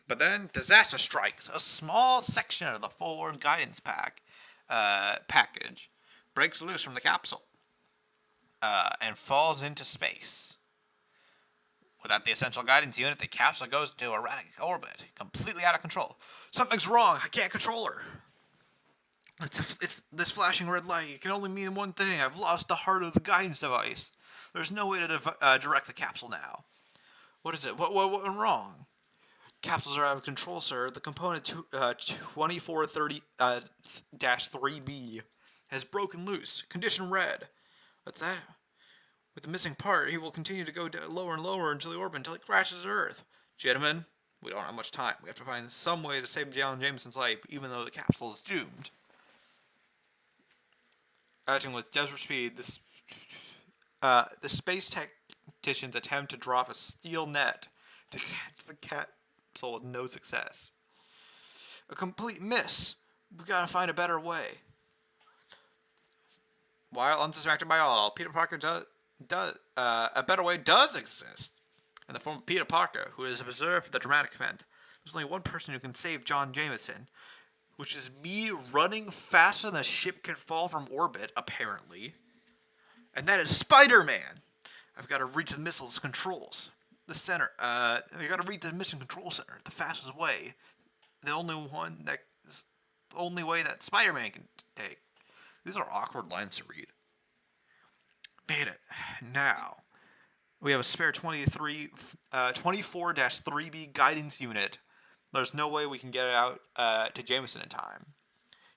But then, disaster strikes. A small section of the forward guidance package breaks loose from the capsule and falls into space. Without the essential guidance unit, the capsule goes into erratic orbit, completely out of control. Something's wrong. I can't control her. It's this flashing red light. It can only mean one thing. I've lost the heart of the guidance device. There's no way to direct the capsule now. What is it? What went wrong? Capsules are out of control, sir. The component 2430-3B has broken loose. Condition red. What's that? With the missing part, he will continue to go lower and lower into the orbit until he crashes to Earth. Gentlemen, we don't have much time. We have to find some way to save John Jameson's life, even though the capsule is doomed. Acting with desperate speed, the space tacticians attempt to drop a steel net to catch the capsule with no success. A complete miss. We've got to find a better way. While unsuspected by all, Peter Parker a better way does exist. In the form of Peter Parker, who is observed for the dramatic event. There's only one person who can save John Jameson, which is me running faster than a ship can fall from orbit, apparently. And that is Spider-Man. I've got to reach the missile's controls. The center. I've got to reach the mission control center the fastest way. The only way that Spider-Man can take. These are awkward lines to read. Made it. Now, we have a spare 24-3B guidance unit. There's no way we can get it out to Jameson in time.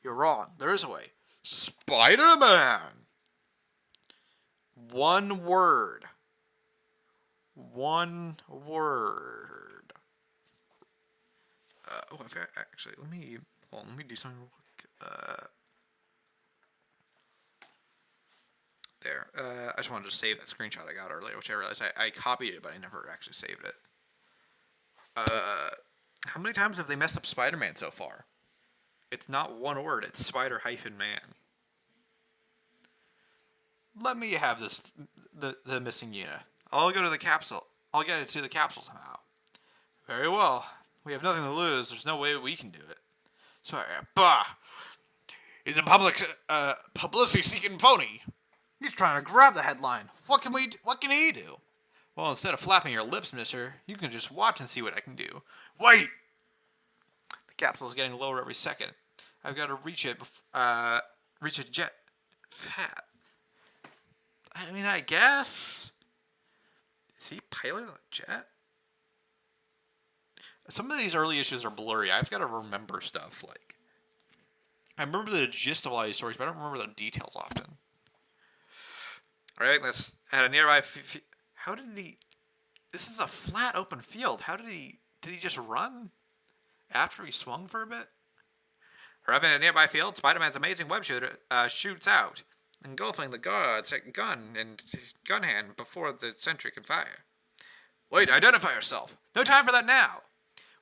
You're wrong. There is a way. Spider-Man! One word. One word. Actually, let me do something real quick. There. I just wanted to save that screenshot I got earlier, which I realized I copied it, but I never actually saved it. How many times have they messed up Spider-Man so far? It's not one word, it's Spider-Man. Let me have the missing unit. I'll go to the capsule. I'll get it to the capsule somehow. Very well. We have nothing to lose. There's no way we can do it. Sorry. Bah! He's a publicity-seeking phony. He's trying to grab the headline. What can he do? Well, instead of flapping your lips, mister, you can just watch and see what I can do. Wait! The capsule is getting lower every second. I've got to reach it. Reach a jet. Fat. I mean, I guess. Is he piloting a jet? Some of these early issues are blurry. I've got to remember stuff. Like, I remember the gist of a lot of these stories, but I don't remember the details often. All right, let's at a nearby. How did he? This is a flat, open field. How did he? Did he just run after he swung for a bit? Arriving at a nearby field, Spider-Man's amazing web shooter shoots out, engulfing the guard's gun and gun hand before the sentry can fire. Wait, identify yourself. No time for that now.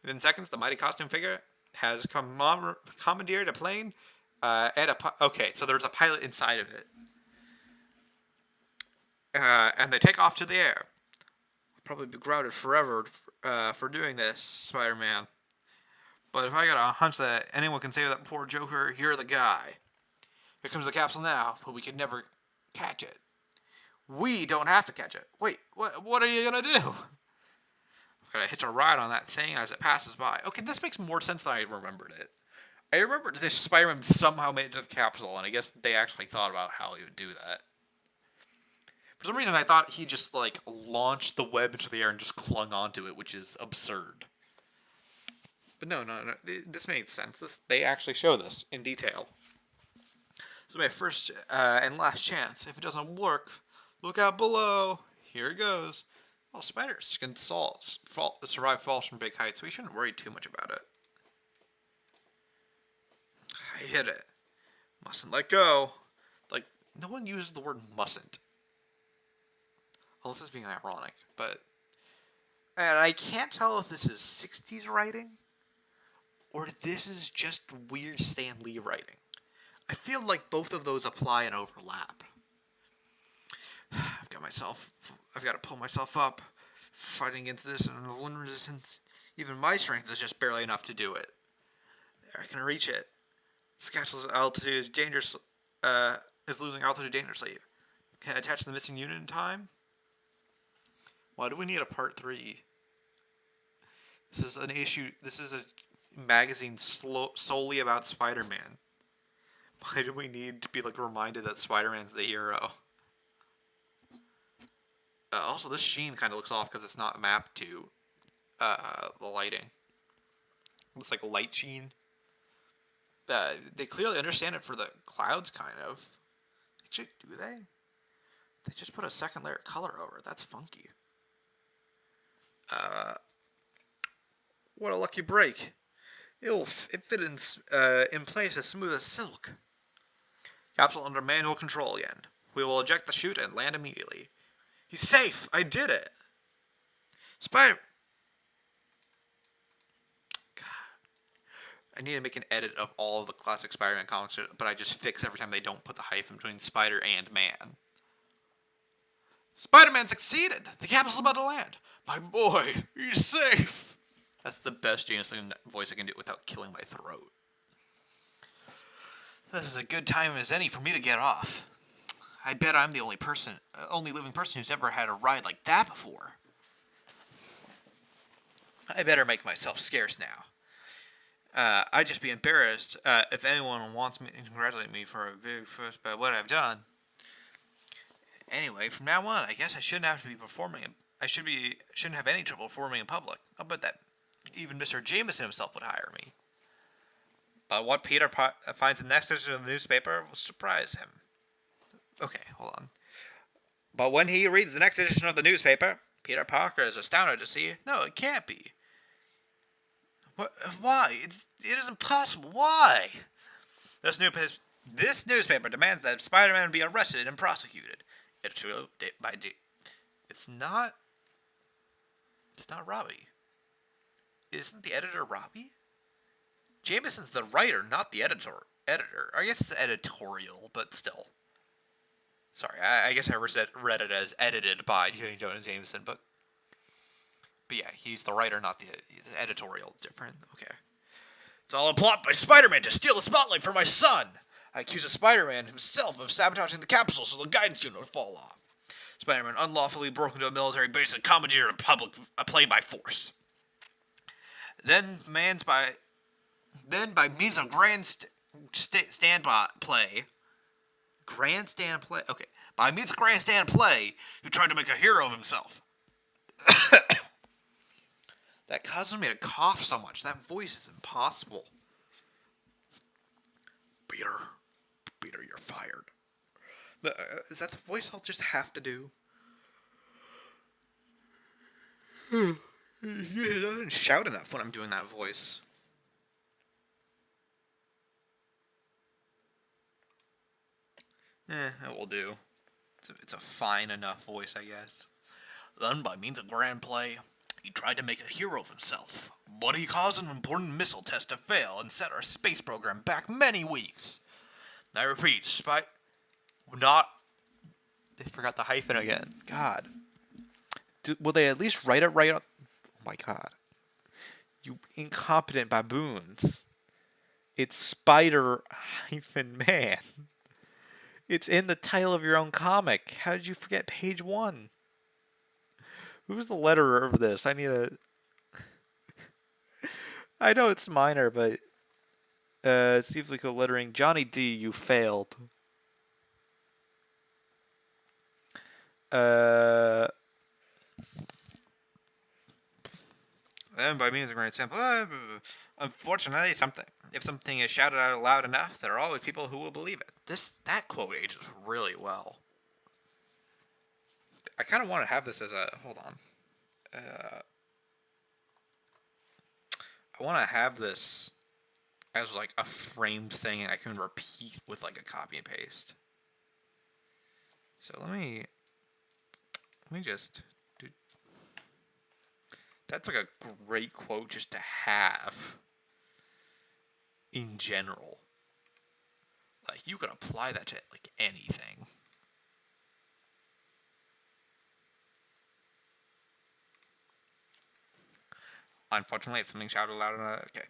Within seconds, the mighty costume figure has commandeered a plane okay, so there's a pilot inside of it. And they take off to the air. I'll probably be grounded forever for doing this, Spider-Man. But if I got a hunch that anyone can save that poor Joker, you're the guy. Here comes the capsule now, but we could never catch it. We don't have to catch it. Wait, what are you gonna do? I've got to hitch a ride on that thing as it passes by. Okay, this makes more sense than I remembered it. I remembered this Spider-Man somehow made it to the capsule, and I guess they actually thought about how he would do that. For some reason, I thought he just, like, launched the web into the air and just clung onto it, which is absurd. But no, this made sense. They actually show this in detail. This is my first and last chance. If it doesn't work, look out below. Here it goes. Well, spiders can survive falls from big heights, so we shouldn't worry too much about it. I hit it. Mustn't let go. Like, no one uses the word mustn't. Unless it's being ironic, but... And I can't tell if this is 60s writing, or this is just weird Stan Lee writing. I feel like both of those apply and overlap. I've got to pull myself up, fighting against this and the wind resistance. Even my strength is just barely enough to do it. There, I can reach it. This castle's altitude is dangerous. Is losing altitude dangerously. Can I attach the missing unit in time? Why do we need a part 3? This is an issue. This is a magazine solely about Spider-Man. Why do we need to be like reminded that Spider-Man's the hero? Also, this sheen kind of looks off because it's not mapped to the lighting. It's like light sheen. They clearly understand it for the clouds, kind of. Actually, do they? They just put a second layer of color over it. That's funky. What a lucky break. It fit in place as smooth as silk. Capsule under manual control again. We will eject the chute and land immediately. He's safe! I did it! God. I need to make an edit of all of the classic Spider-Man comics, but I just fix every time they don't put the hyphen between Spider and Man. Spider-Man succeeded! The capsule's about to land! My boy, he's safe! That's the best Jameson voice I can do without killing my throat. This is a good time as any for me to get off. I bet I'm the only living person who's ever had a ride like that before. I better make myself scarce now. I'd just be embarrassed if anyone wants me to congratulate me for a big first by what I've done. Anyway, from now on, I guess I shouldn't have to be performing. Shouldn't have any trouble performing in public. I'll bet that even Mr. Jameson himself would hire me. But what Peter finds in the next issue of the newspaper will surprise him. Okay, hold on. But when he reads the next edition of the newspaper, Peter Parker is astounded to see, no, it can't be. Why? It isn't possible. Why? This newspaper demands that Spider-Man be arrested and prosecuted. Editorial by D. It's not Robbie. Isn't the editor Robbie? Jameson's the writer, not the editor. I guess it's editorial, but still. Sorry, I guess I read it as edited by J. Jonah Jameson, but yeah, he's the writer, not the editorial. Different. Okay. It's all a plot by Spider-Man to steal the spotlight from my son. accuses Spider-Man himself of sabotaging the capsule so the guidance unit would fall off. Spider-Man unlawfully broke into a military base and commandeered a plane by force. Then by means of grandstand play, he tried to make a hero of himself. That causes me to cough so much. That voice is impossible. Peter, you're fired. Is that the voice I'll just have to do? I don't shout enough when I'm doing that voice. It will do. It's a fine enough voice, I guess. Then, by means of grand play, he tried to make a hero of himself, but he caused an important missile test to fail and set our space program back many weeks. I repeat, They forgot the hyphen again. God. Will they at least write it right on... Oh my god. You incompetent baboons. It's Spider-Man. It's in the title of your own comic. How did you forget page 1? Who's the letterer of this? I need a... I know it's minor, but... see if we go lettering. Johnny D, you failed. And by means of grand sample... unfortunately, if something is shouted out loud enough, there are always people who will believe it. That quote ages really well. I kind of want to have this as a... Hold on. I want to have this as like a framed thing and I can repeat with like a copy and paste. So let me just do... That's like a great quote just to have in general. Like, you could apply that to like anything. Unfortunately, if something shouted loud enough, okay.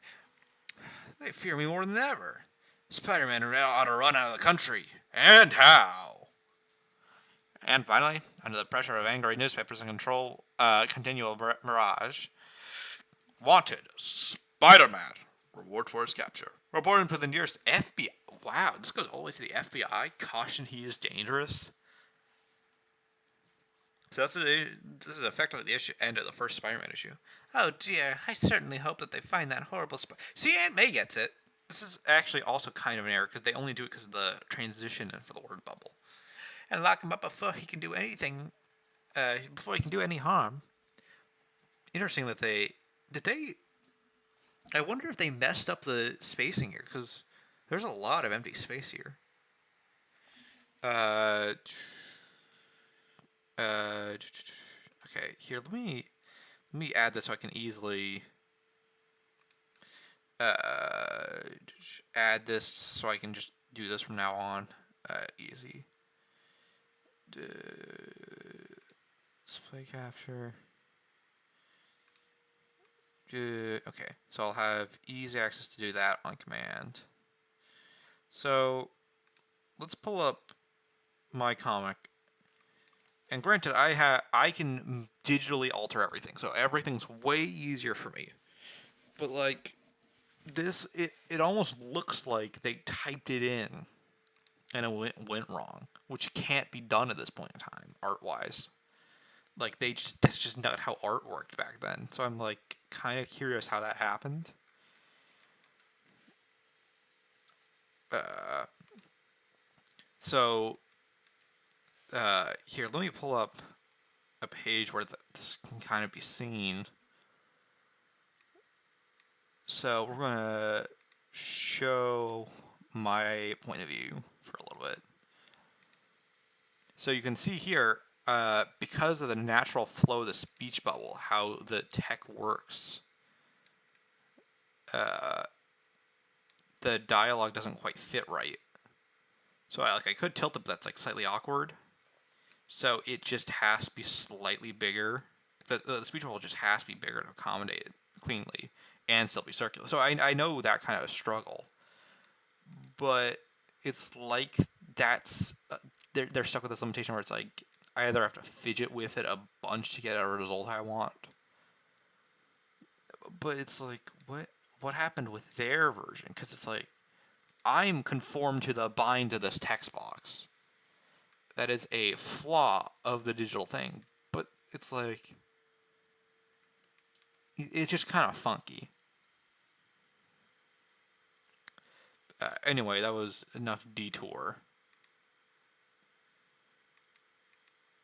They fear me more than ever. Spider-Man ought to run out of the country. And how? And finally, under the pressure of angry newspapers and continual barrage, wanted, Spider-Man. Reward for his capture. Report him to the nearest FBI. Wow, this goes all the way to the FBI. Caution, he is dangerous. So this is effectively the end of the first Spider-Man issue. Oh dear, I certainly hope that they find that horrible See, Aunt May gets it. This is actually also kind of an error because they only do it because of the transition and for the word bubble. And lock him up before he can do anything, before he can do any harm. Interesting that I wonder if they messed up the spacing here because there's a lot of empty space here. Okay, here, let me add this so I can easily add this so I can just do this from now on. Easy. Display capture. Okay, so I'll have easy access to do that on command. So let's pull up my comic. And granted, I can digitally alter everything, so everything's way easier for me. But like this, it almost looks like they typed it in and it went wrong, which can't be done at this point in time, art-wise. Like that's just not how art worked back then. So I'm like kind of curious how that happened. Here, let me pull up a page where this can kind of be seen. So we're going to show my point of view for a little bit. So you can see here, because of the natural flow of the speech bubble, how the tech works, the dialogue doesn't quite fit right. So I could tilt it, but that's like slightly awkward. So it just has to be slightly bigger. The speech bubble just has to be bigger to accommodate it cleanly and still be circular. So I know that kind of a struggle. But it's like that's they're stuck with this limitation where it's like I either have to fidget with it a bunch to get a result I want, but it's like what happened with their version? Because it's like I'm conformed to the bind to this text box. That is a flaw of the digital thing, but it's like it's just kind of funky. Anyway, that was enough detour.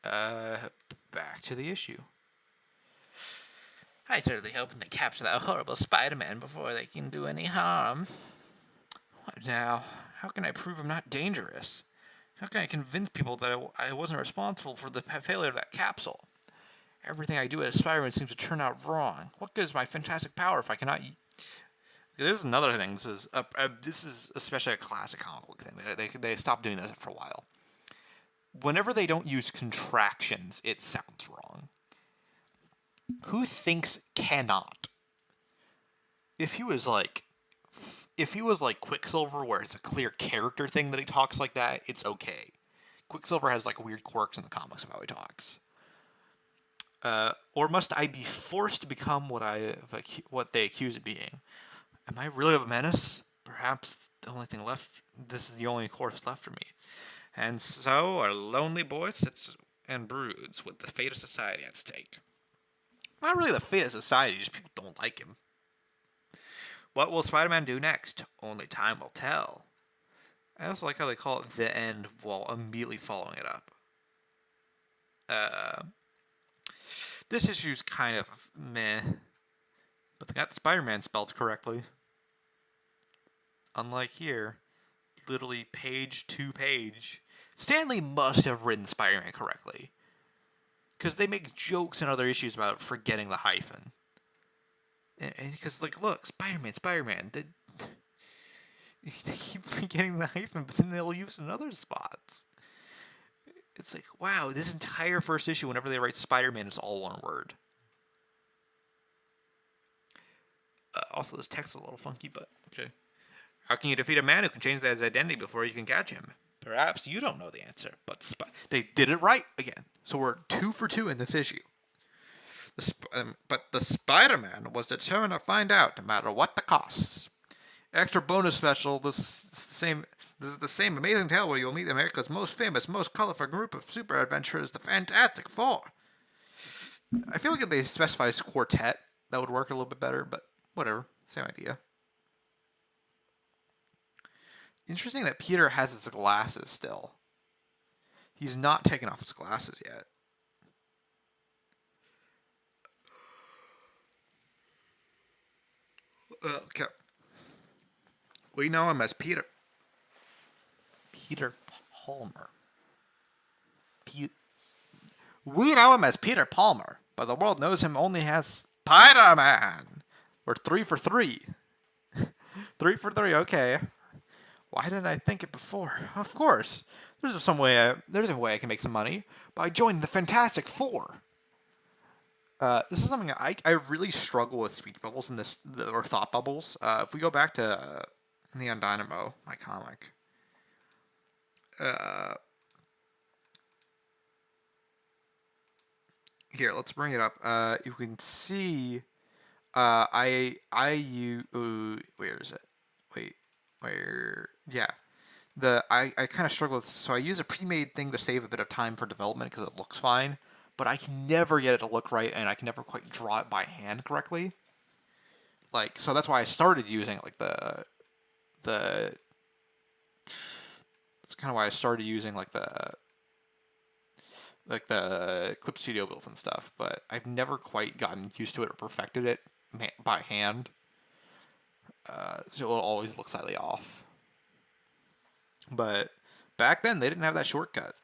Back to the issue. I certainly hoping to capture that horrible Spider-Man before they can do any harm. What now? How can I prove I'm not dangerous? How can I convince people that I wasn't responsible for the failure of that capsule? Everything I do as Spider-Man seems to turn out wrong. What good is my fantastic power if I cannot... This is another thing. This is especially a classic comic book thing. They stopped doing this for a while. Whenever they don't use contractions, it sounds wrong. Who thinks cannot? If he was like Quicksilver, where it's a clear character thing that he talks like that, it's okay. Quicksilver has like weird quirks in the comics of how he talks. Or must I be forced to become what they accuse of being? Am I really a menace? Perhaps the only thing left. This is the only course left for me. And so our lonely boy sits and broods with the fate of society at stake. Not really the fate of society, just people don't like him. What will Spider-Man do next? Only time will tell. I also like how they call it the end while immediately following it up. This issue's kind of meh, but they got the Spider-Man spelled correctly. Unlike here, literally page to page. Stanley must have written Spider-Man correctly, because they make jokes in other issues about forgetting the hyphen. Because, like, look, Spider-Man, they keep forgetting the hyphen, but then they'll use it in other spots. It's like, wow, this entire first issue, whenever they write Spider-Man, is all one word. Also, this text is a little funky, but okay. How can you defeat a man who can change his identity before you can catch him? Perhaps you don't know the answer, but they did it right again. So we're 2 for 2 in this issue. But the Spider-Man was determined to find out, no matter what the costs. Extra bonus special. This is the same amazing tale where you'll meet America's most famous, most colorful group of super adventurers, the Fantastic Four. I feel like if they specified as quartet, that would work a little bit better, but whatever. Same idea. Interesting that Peter has his glasses still. He's not taken off his glasses yet. Okay. We know him as Peter Palmer. We know him as Peter Palmer, but the world knows him only as Spider-Man. We're 3 for 3. 3 for 3, okay. Why didn't I think it before? Of course. There's a way I can make some money by joining the Fantastic Four. This is something I really struggle with speech bubbles in this, or thought bubbles. If we go back to Neon Dynamo, my comic, here, let's bring it up. You can see, where is it? Yeah. I kind of struggle with, so I use a pre-made thing to save a bit of time for development because it looks fine, but I can never get it to look right, and I can never quite draw it by hand correctly. Like, so that's why I started using, like, that's kind of why I started using, like, the Clip Studio builds and stuff, but I've never quite gotten used to it or perfected it by hand. So it'll always look slightly off. But back then, they didn't have that shortcut.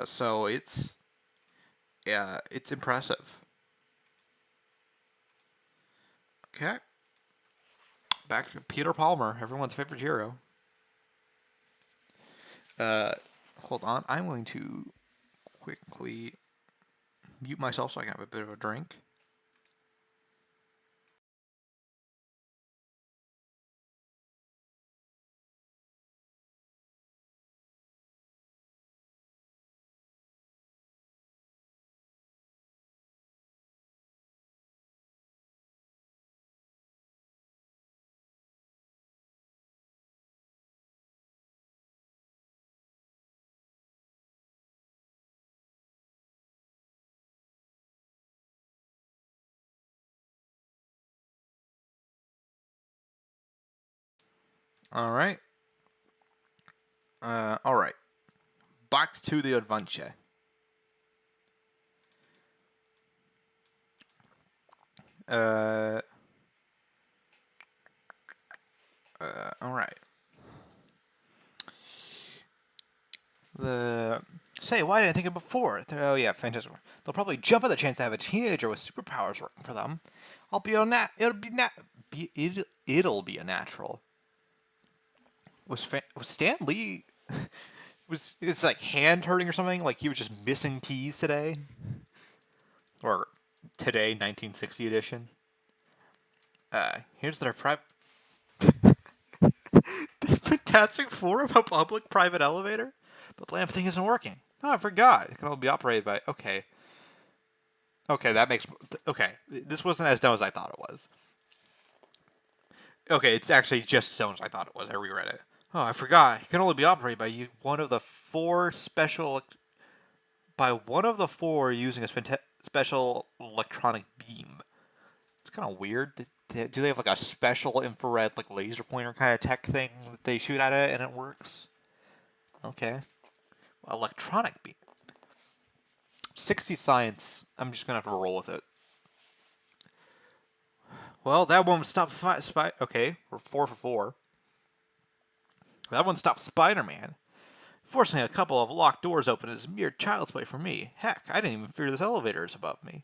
So it's impressive. Okay. Back to Peter Palmer, everyone's favorite hero. Hold on. I'm going to quickly mute myself so I can have a bit of a drink. All right. All right. Back to the adventure. All right. Why didn't I think of it before? Oh yeah, fantastic. They'll probably jump at the chance to have a teenager with superpowers working for them. It'll be a natural. Was Stan Lee was his like hand hurting or something? Like he was just missing keys today, or today 1960 edition. Here's their the Fantastic Four of a public-private elevator. The lamp thing isn't working. Oh, I forgot. It can only be operated by. Okay. Okay, that makes. Okay, this wasn't as dumb as I thought it was. Okay, it's actually just as dumb as I thought it was. I reread it. Oh, I forgot. It can only be operated by one of the four using a special electronic beam. It's kind of weird. Do they have like a special infrared like laser pointer kind of tech thing that they shoot at it and it works? Okay. Electronic beam. 60 science. I'm just gonna have to roll with it. Well, that won't stop Okay, we're 4 for 4. That one stopped Spider-Man. Forcing a couple of locked doors open is mere child's play for me. Heck, I didn't even fear this elevator is above me.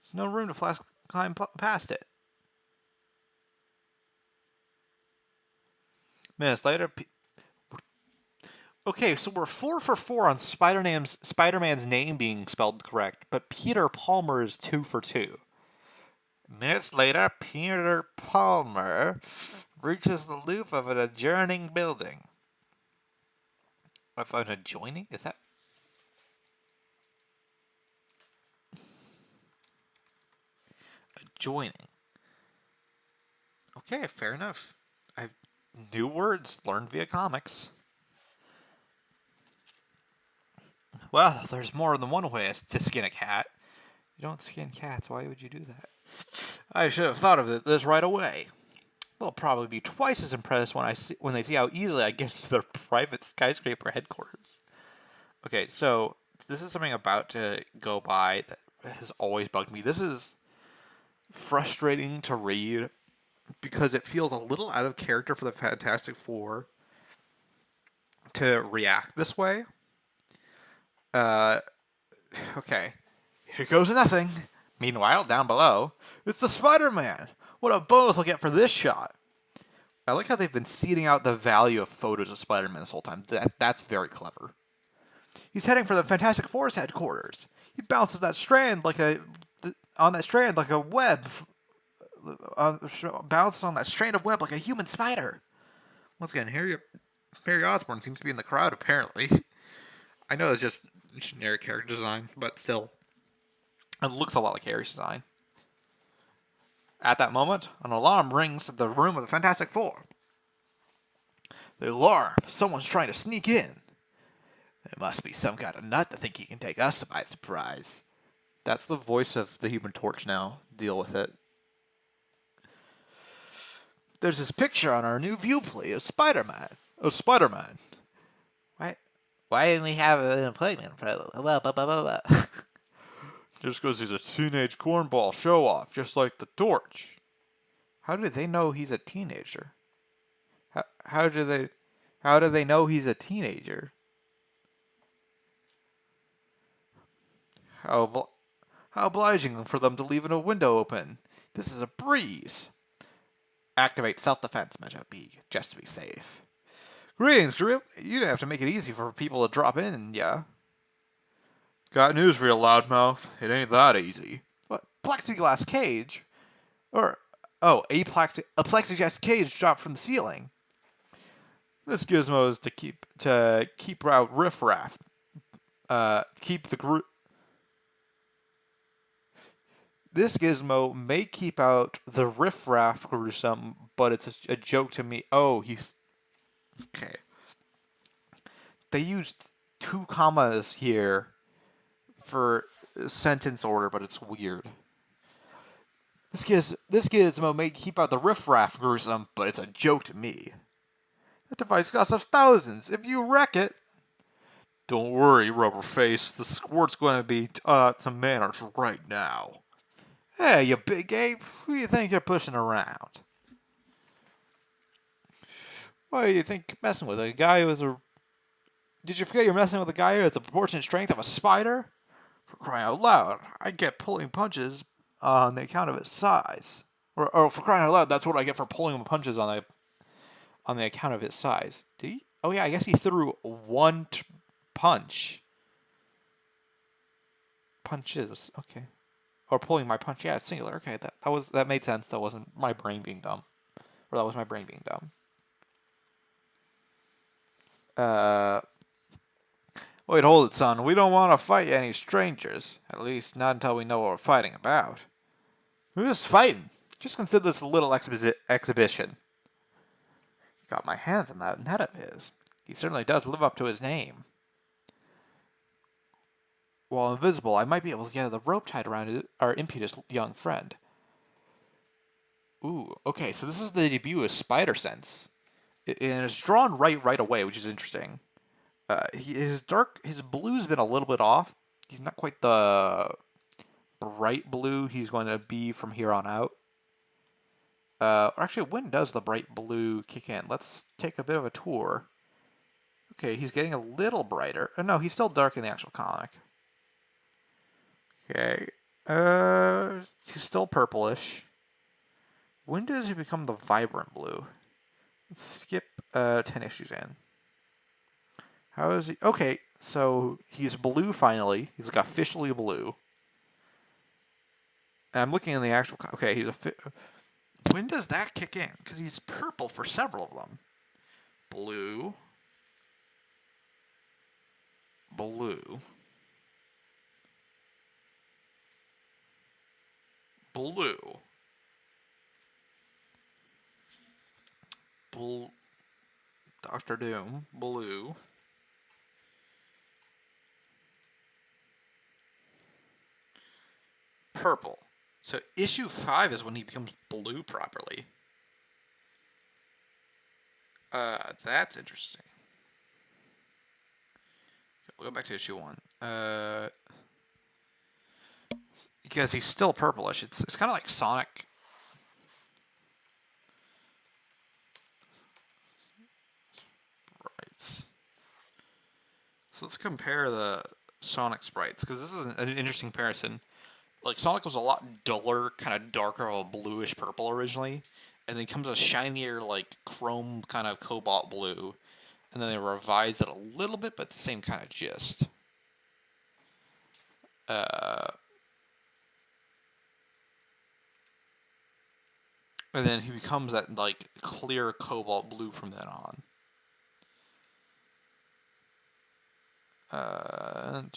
There's no room to climb past it. Minutes later, okay, so we're 4 for 4 on Spider-Man's name being spelled correct, but Peter Palmer is 2 for 2. Minutes later, Peter Palmer reaches the roof of an adjoining building. Of an adjoining? Is that? Adjoining. Okay, fair enough. New words learned via comics. Well, there's more than one way to skin a cat. You don't skin cats. Why would you do that? I should have thought of this right away. They'll probably be twice as impressed when they see how easily I get into their private skyscraper headquarters. Okay, so this is something about to go by that has always bugged me. This is frustrating to read because it feels a little out of character for the Fantastic Four to react this way. Okay. Here goes nothing. Meanwhile, down below, it's the Spider-Man. What a bonus I'll get for this shot. I like how they've been seeding out the value of photos of Spider-Man this whole time. That's very clever. He's heading for the Fantastic Four's headquarters. He bounces that strand like a web. Bounces on that strand of web like a human spider. Once again, Harry Osborn seems to be in the crowd, apparently. I know it's just generic character design, but still. It looks a lot like Harry's design. At that moment, an alarm rings at the room of the Fantastic Four. The alarm! Someone's trying to sneak in. It must be some kind of nut to think he can take us by surprise. That's the voice of the Human Torch now. Deal with it. There's this picture on our new viewplate of Spider-Man. Why didn't we have an appointment for Just because he's a teenage cornball show-off, just like the Torch. How do they know he's a teenager? How do they know he's a teenager? How obliging for them to leave a window open. This is a breeze. Activate self-defense measure B, just to be safe. Greetings, Grip. You'd have to make it easy for people to drop in, yeah. Got news for you, loudmouth. It ain't that easy. What? Plexiglass cage? A plexiglass cage dropped from the ceiling. This gizmo is to keep out riffraff. This gizmo may keep out the riffraff gruesome, but it's a joke to me. Oh, he's okay. They used 2 commas here for sentence order, but it's weird. This gizmo may keep out the riffraff gruesome, but it's a joke to me. That device costs us thousands. If you wreck it... Don't worry, Rubberface. The squirt's going to be some manners right now. Hey, you big ape. Who do you think you're pushing around? What do you think you're messing with? A guy who has a... Did you forget you're messing with a guy who has the proportionate strength of a spider? For crying out loud, I get pulling punches on the account of its size. Or for crying out loud, that's what I get for pulling punches on the account of his size. Did he? Oh yeah, I guess he threw one punch. Punches, okay. Or pulling my punch, yeah, it's singular. Okay, that made sense. That wasn't my brain being dumb. Or that was my brain being dumb. Wait, hold it, son. We don't want to fight any strangers. At least not until we know what we're fighting about. Who's fighting? Just consider this a little exhibition. Got my hands on that net of his. He certainly does live up to his name. While invisible, I might be able to get the rope tied around our impetuous young friend. Ooh, okay, so this is the debut of Spider Sense. And it's drawn right away, which is interesting. His blue's been a little bit off. He's not quite the bright blue he's going to be from here on out. Actually, when does the bright blue kick in? Let's take a bit of a tour. Okay, he's getting a little brighter. No, he's still dark in the actual comic. Okay. He's still purplish. When does he become the vibrant blue? Let's skip 10 issues in. How is he? Okay, so he's blue finally. He's like officially blue. And I'm looking in the actual... Okay, he's when does that kick in? Because he's purple for several of them. Blue. Blue. Blue. Dr. Doom. Blue. Purple. So issue 5 is when he becomes blue properly. That's interesting. We'll go back to issue 1. Because he's still purplish. It's kind of like Sonic. Sprites. So let's compare the Sonic sprites, because this is an interesting comparison. Like, Sonic was a lot duller, kind of darker of a bluish purple originally, and then comes a shinier, like, chrome kind of cobalt blue, and then they revised it a little bit, but it's the same kind of gist. And then he becomes that, like, clear cobalt blue from then on. What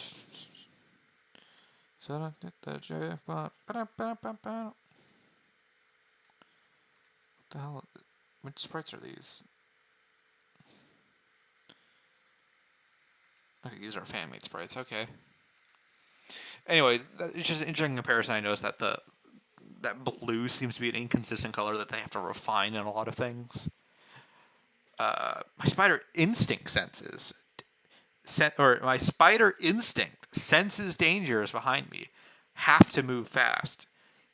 the hell? Which sprites are these? Okay, these are fan-made sprites. Okay. Anyway, it's just an interesting comparison. I noticed that that blue seems to be an inconsistent color that they have to refine in a lot of things. My spider instinct senses danger is behind me. Have to move fast.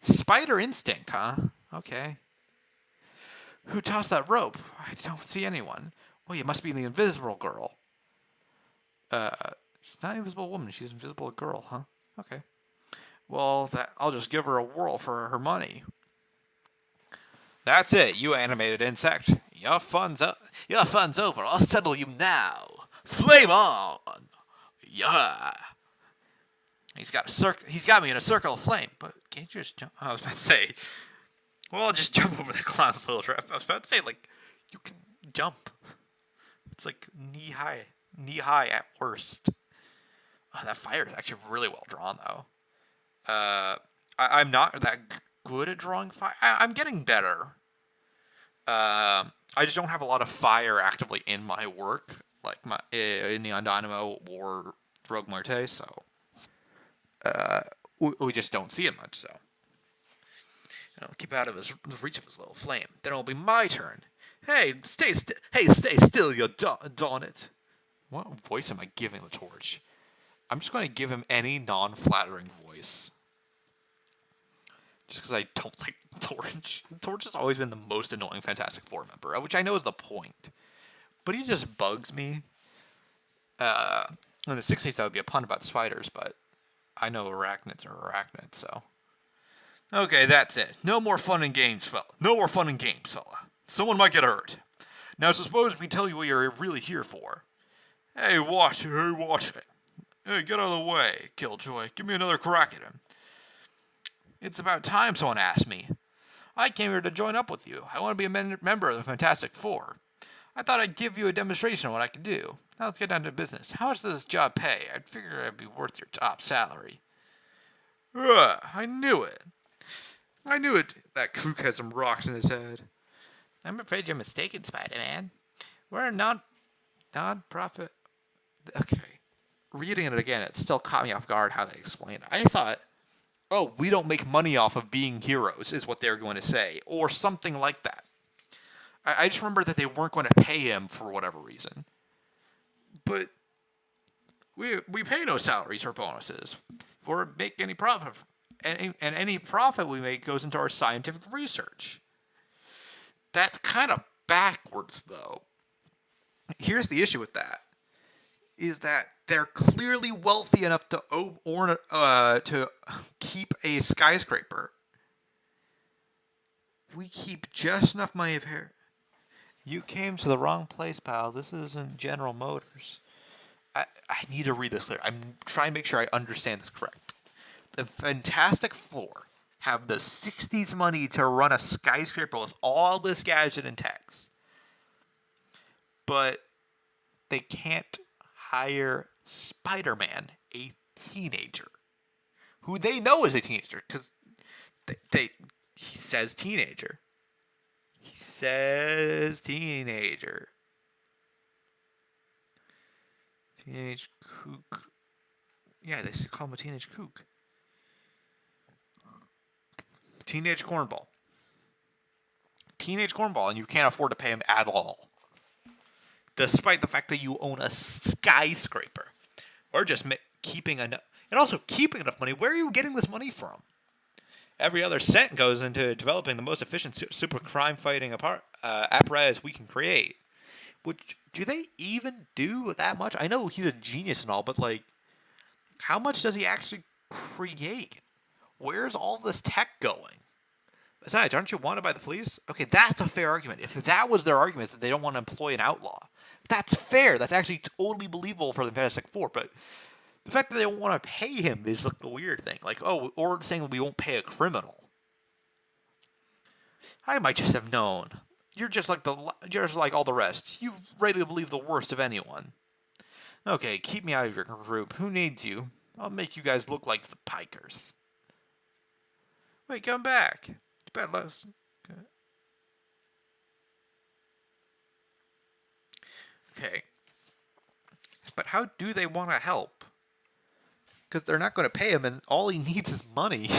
Spider instinct, huh? Okay. Who tossed that rope? I don't see anyone. Well, you must be the invisible girl. She's not an invisible woman. She's an invisible girl, huh? Okay. Well, I'll just give her a whirl for her money. That's it, you animated insect. Your fun's over. I'll settle you now. Flame on! Yeah. He's got me in a circle of flame. But can't you just jump? I was about to say, well, I'll just jump over the clown's little trap. I was about to say, like, you can jump. It's like knee high at worst. Oh, that fire is actually really well drawn, though. I'm not that good at drawing fire. I'm getting better. I just don't have a lot of fire actively in my work, like in Neon Dynamo or Rogue Marte, so we just don't see it much. So keep out of his reach of his little flame. Then it'll be my turn. Hey, stay still, you darn it. What voice am I giving the Torch? I'm just going to give him any non-flattering voice. Just because I don't like Torch. Torch has always been the most annoying Fantastic Four member, which I know is the point. But he just bugs me. In the 60s, that would be a pun about spiders, but I know arachnids are arachnids, so. Okay, that's it. No more fun and games, fella. No more fun and games, fella. Someone might get hurt. Now, suppose we tell you what you're really here for. Hey, watch it. Hey, get out of the way, Killjoy. Give me another crack at him. It's about time someone asked me. I came here to join up with you. I want to be a member of the Fantastic Four. I thought I'd give you a demonstration of what I could do. Now let's get down to business. How much does this job pay? I'd figure it'd be worth your top salary. I knew it. I knew it. That kook has some rocks in his head. I'm afraid you're mistaken, Spider-Man. We're a non-profit. Okay. Reading it again, it still caught me off guard how they explained it. I thought, oh, we don't make money off of being heroes, is what they were going to say, or something like that. I just remember that they weren't going to pay him for whatever reason. But we pay no salaries or bonuses, or make any profit. And any profit we make goes into our scientific research. That's kind of backwards, though. Here's the issue with that. Is that they're clearly wealthy enough to keep a skyscraper. We keep just enough money of hair. You came to the wrong place, pal. This isn't General Motors. I need to read this clear. I'm trying to make sure I understand this correct. The Fantastic Four have the 60s money to run a skyscraper with all this gadget and techs. But they can't hire Spiderman, a teenager, who they know is a teenager, because he says teenager. He says teenager. Teenage kook. Yeah, they call him a teenage kook. Teenage cornball. Teenage cornball, and you can't afford to pay him at all. Despite the fact that you own a skyscraper. Or just keeping enough. And also keeping enough money. Where are you getting this money from? Every other cent goes into developing the most efficient super crime fighting apparatus we can create. Which, do they even do that much? I know he's a genius and all, but like, how much does he actually create? Where's all this tech going? Besides, aren't you wanted by the police? Okay, that's a fair argument. If that was their argument, that they don't want to employ an outlaw, that's fair. That's actually totally believable for the Fantastic Four. But the fact that they don't want to pay him is like the weird thing. Like, oh, or saying we won't pay a criminal. I might just have known. You're just like all the rest. You're ready to believe the worst of anyone. Okay, keep me out of your group. Who needs you? I'll make you guys look like the pikers. Wait, come back. It's bad loss. Okay. But how do they want to help? Because they're not going to pay him, and all he needs is money.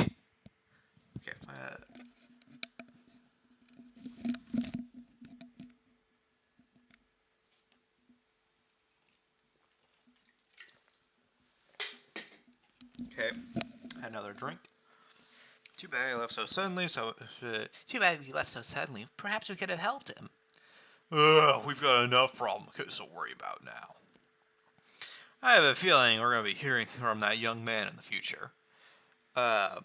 Okay. Okay. Another drink. Too bad he left so suddenly. Too bad he left so suddenly. Perhaps we could have helped him. We've got enough problems to worry about now. I have a feeling we're going to be hearing from that young man in the future. I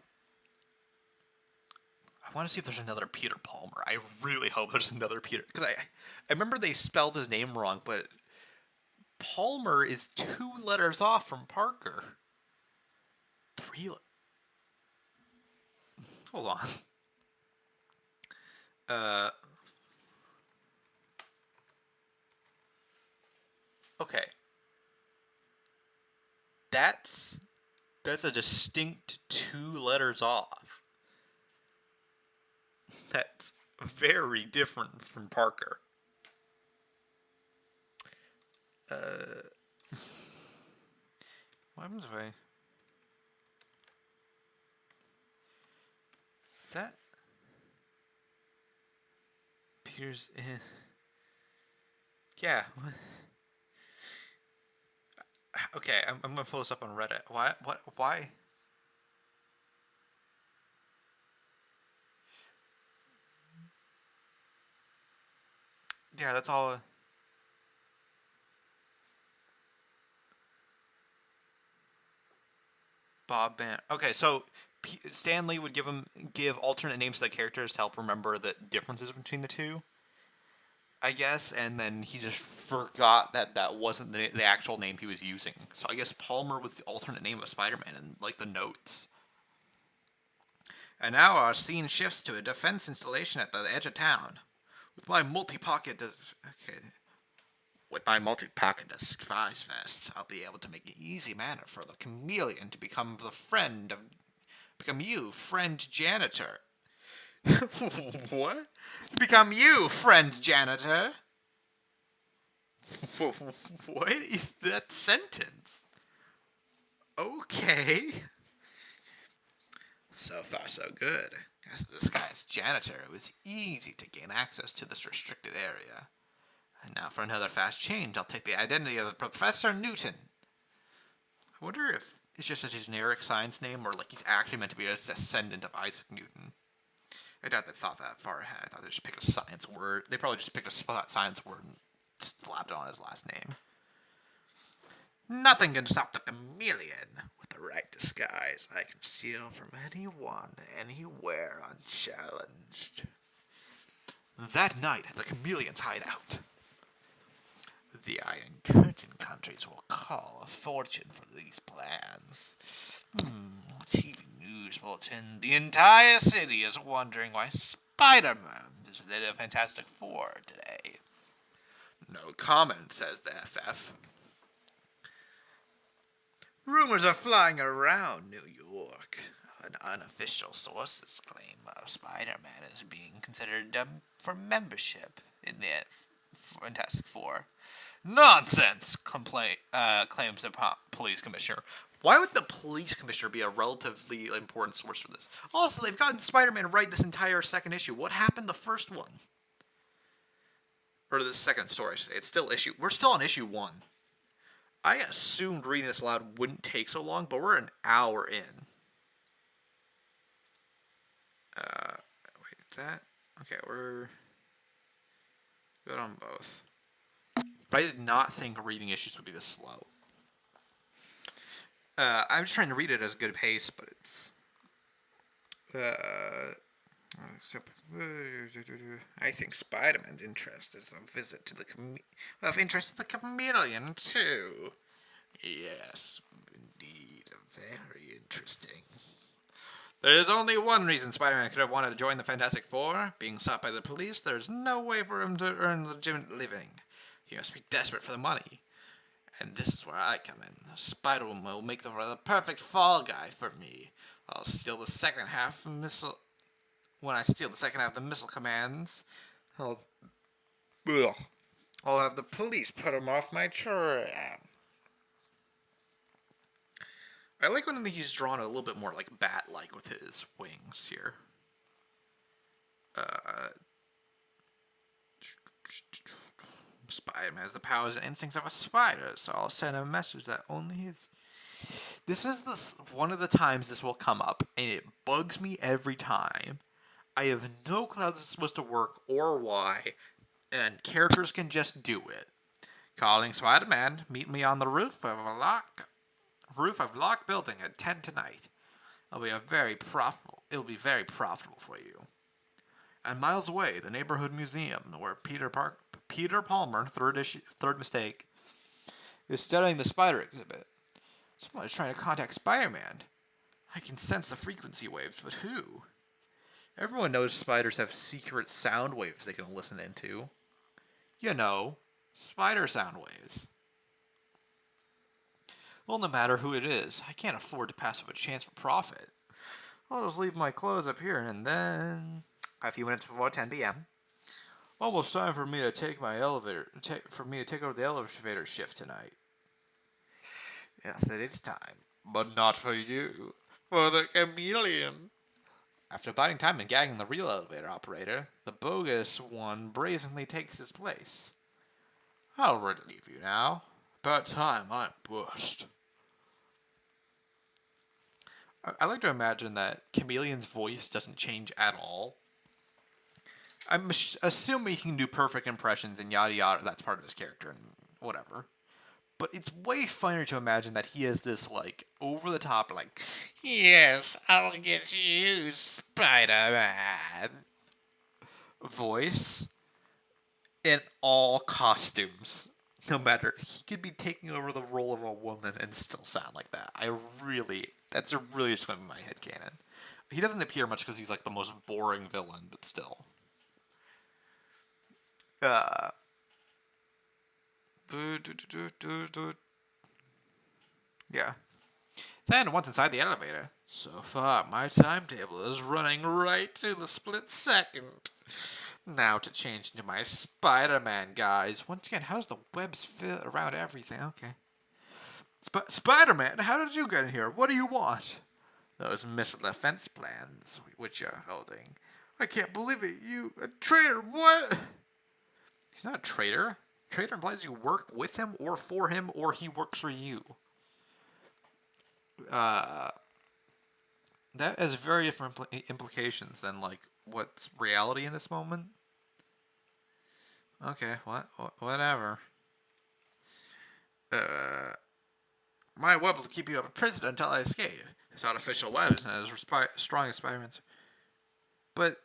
want to see if there's another Peter Palmer. I really hope there's another Peter. Because I remember they spelled his name wrong, but Palmer is 2 letters off from Parker. 3 Hold on. Okay. That's a distinct 2 letters off. That's very different from Parker. What happens if I... Is that... Peter's... Yeah. Okay, I'm gonna pull this up on Reddit. Why? What? Why? Yeah, that's all. Bob Ban. Okay, so Stanley would give alternate names to the characters to help remember the differences between the two, I guess, and then he just forgot that that wasn't the actual name he was using. So I guess Palmer was the alternate name of Spider-Man in like the notes. And now our scene shifts to a defense installation at the edge of town. With my multi-pocket disguise vest, I'll be able to make an easy manner for the chameleon to become you, friend janitor. What? Become you, friend janitor. What is that sentence? Okay. So far, so good. As a disguised janitor, it was easy to gain access to this restricted area. And now for another fast change, I'll take the identity of Professor Newton. I wonder if it's just a generic science name or like he's actually meant to be a descendant of Isaac Newton. I doubt they thought that far ahead. I thought they just picked a science word. They probably just picked a science word and slapped it on his last name. Nothing can stop the chameleon. With the right disguise, I can steal from anyone, anywhere, unchallenged. That night at the chameleon's hideout, the Iron Curtain countries will call a fortune for these plans. TV news bulletin. The entire city is wondering why Spider-Man is led a Fantastic Four today. No comment, says the FF. Rumors are flying around New York. Unofficial sources claim Spider-Man is being considered for membership in the Fantastic Four. Nonsense, claims the police commissioner. Why would the police commissioner be a relatively important source for this? Also, they've gotten Spider-Man right this entire second issue. What happened the first one? Or the second story. It's still issue. We're still on issue 1. I assumed reading this aloud wouldn't take so long, but we're an hour in. Wait, is that? Okay, we're good on both. But I did not think reading issues would be this slow. I'm just trying to read it at a good pace, but it's... I think Spider-Man's interest is a visit to of interest to the chameleon, too. Yes, indeed, very interesting. There's only one reason Spider-Man could have wanted to join the Fantastic Four. Being sought by the police, there's no way for him to earn a legitimate living. He must be desperate for the money. And this is where I come in. Spider-Man will make the perfect fall guy for me. I'll steal the second half of missile... When I steal the second half of the missile commands, I'll have the police put him off my trail. I like when he's drawn a little bit more like bat-like with his wings here. Spider-Man has the powers and instincts of a spider, so I'll send a message that only his... This is one of the times this will come up, and it bugs me every time. I have no clue how this is supposed to work or why, and characters can just do it. Calling Spider-Man, meet me on the roof of Lock Building at 10 tonight. It'll be very profitable for you. And miles away, the neighborhood museum where Peter Palmer, third mistake, is studying the spider exhibit. Someone is trying to contact Spider-Man. I can sense the frequency waves, but who? Everyone knows spiders have secret sound waves they can listen into. You know, spider sound waves. Well, no matter who it is, I can't afford to pass up a chance for profit. I'll just leave my clothes up here and then... A few minutes before 10 p.m. Almost time for me to take my elevator... take over the elevator shift tonight. Yes, it is time. But not for you. For the chameleon. After biding time and gagging the real elevator operator, the bogus one brazenly takes his place. I'll relieve you now. About time I'm pushed. I like to imagine that Chameleon's voice doesn't change at all. I'm assuming he can do perfect impressions and yada yada. That's part of his character and whatever. But it's way funnier to imagine that he is this, like, over-the-top, like, yes, I'll get you, Spider-Man voice in all costumes. No matter, he could be taking over the role of a woman and still sound like that. That's really just going to be my headcanon. He doesn't appear much because he's, like, the most boring villain, but still. Yeah. Then, once inside the elevator, so far my timetable is running right to the split second. Now to change into my Spider-Man guise. Once again, how does the webs fit around everything? Okay. Spider-Man, how did you get in here? What do you want? Those missile defense plans which you're holding. I can't believe it. You, a traitor, what? He's not a traitor. Traitor implies you work with him or for him or he works for you. That has very different implications than, like, what's reality in this moment. Okay, whatever. My web will keep you up in prison until I escape. His artificial web isn't as strong as Spider-Man's. But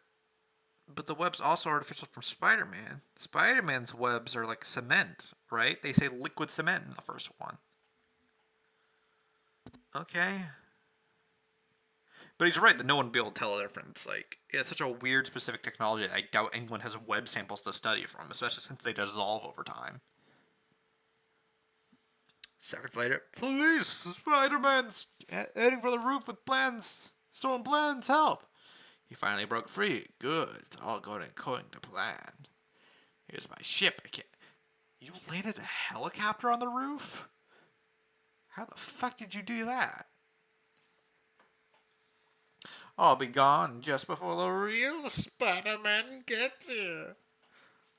the web's also artificial from Spider-Man. Spider-Man's webs are like cement, right? They say liquid cement in the first one. Okay. But he's right that no one would be able to tell the difference. Like, it's such a weird specific technology that I doubt anyone has web samples to study from, especially since they dissolve over time. Seconds later, police! Spider-Man's heading for the roof with plans. Stolen plans, help! He finally broke free. Good. It's all going according to plan. Here's my ship. You landed a helicopter on the roof? How the fuck did you do that? I'll be gone just before the real Spider-Man gets here.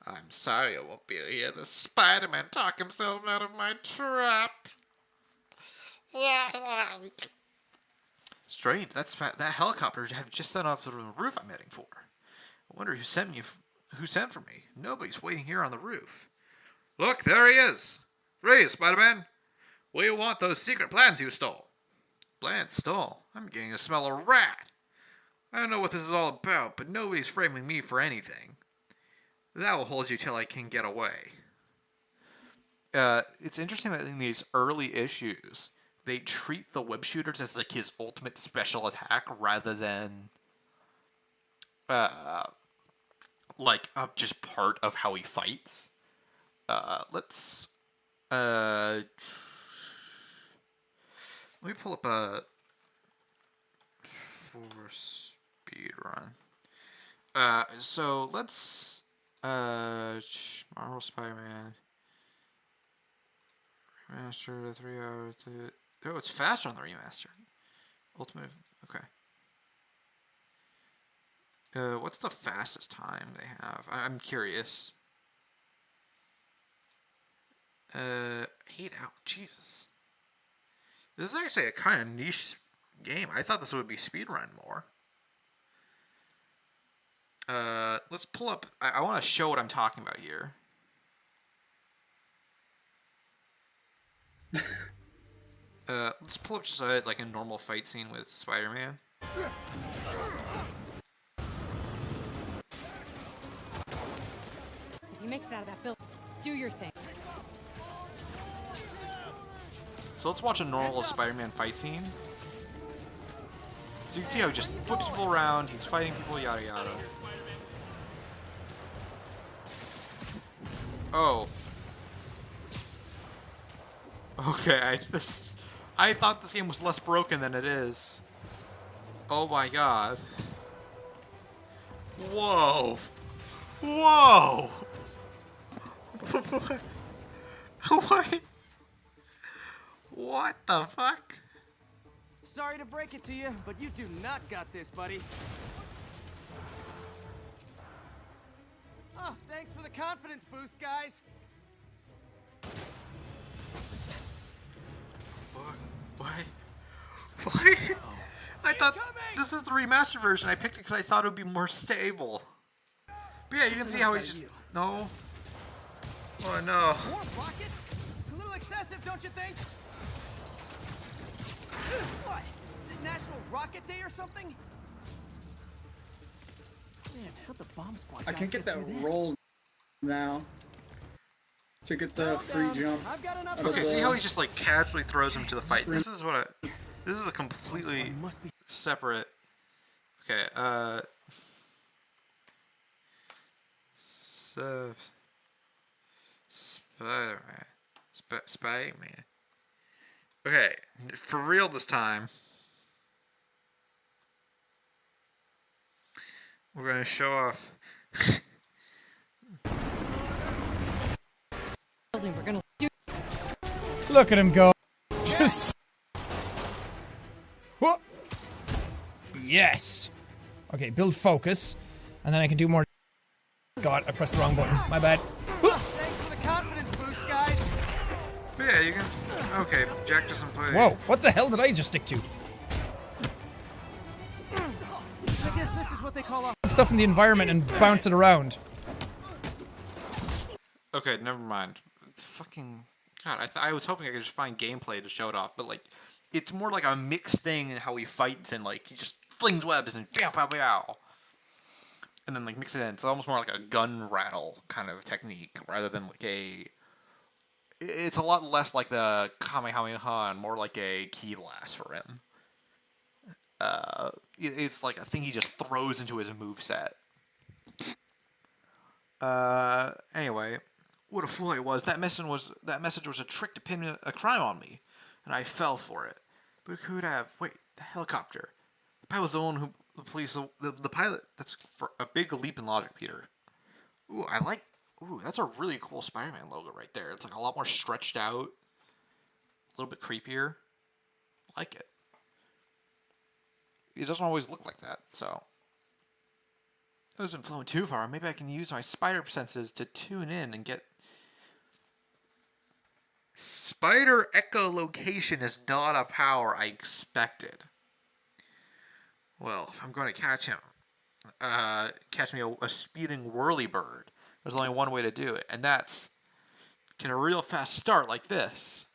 I'm sorry I won't be able to hear the Spider-Man talk himself out of my trap. Strange, that helicopter have just sent off the roof I'm heading for. I wonder who sent for me. Nobody's waiting here on the roof. Look, there he is. Freeze, Spider-Man. We want those secret plans you stole. Plans stole? I'm getting a smell of rat. I don't know what this is all about, but nobody's framing me for anything. That will hold you till I can get away. It's interesting that in these early issues, they treat the web shooters as like his ultimate special attack rather than just part of how he fights. Let me pull up a for speed run. So let's Marvel Spider-Man remaster 3 hours. Oh, it's faster on the remaster. Ultimate. Okay. What's the fastest time they have? I'm curious. 8 hours. Jesus. This is actually a kind of niche game. I thought this would be speedrun more. Let's pull up. I want to show what I'm talking about here. Let's pull up just a normal fight scene with Spider-Man. If you makes it out of that building, do your thing. So let's watch a normal Spider-Man fight scene. So you can see how he just flips people around, he's fighting people, yada yada. Oh. Okay, I thought this game was less broken than it is. Oh my god. Whoa. Whoa! What? What the fuck? Sorry to break it to you, but you do not got this, buddy. Oh, thanks for the confidence boost, guys. What? What? I thought this is the remastered version. I picked it because I thought it would be more stable. But yeah, you can see how he just... No. Oh, no. More rockets? A little excessive, don't you think? What? Is it National Rocket Day or something? Man, how'd the bomb squad I guys can't get that through this? roll now. To get the free jump. I've got enough out of Okay, see the- how he just like casually throws him to the fight? This is what I... This is a completely separate... Okay, so... Spiderman. Spiderman. Okay, for real this time. We're gonna show off... Building, we're gonna do. Look at him go. Just. Whoa. Yes. Okay, build focus, and then I can do more. God, I pressed the wrong button. My bad. Thanks for the confidence boost, guys. But yeah, you can... Okay, Jack doesn't play... Whoa, what the hell did I just stick to? I guess this is what they call a Stuff in the environment and bounce it around. Okay, never mind. It's fucking... God, I was hoping I could just find gameplay to show it off, but, like, it's more like a mixed thing in how he fights and, like, he just flings webs and pow, pow, pow. And then, like, mix it in. It's almost more like a gun rattle kind of technique rather than, like, a... It's a lot less like the Kamehameha and more like a Ki blast for him. It's like a thing he just throws into his moveset. Anyway, what a fool I was. That message was a trick to pin a crime on me, and I fell for it. But who would have? Wait, the helicopter. The pilot was the one who the police. The pilot. That's for a big leap in logic, Peter. Ooh, I like. Ooh, that's a really cool Spider-Man logo right there. It's like a lot more stretched out, a little bit creepier. I like it. It doesn't always look like that, so. It wasn't flowing too far. Maybe I can use my spider senses to tune in and get... Spider echolocation is not a power I expected. Well, if I'm going to catch him, catch me a speeding whirlybird, there's only one way to do it, and that's get a real fast start like this.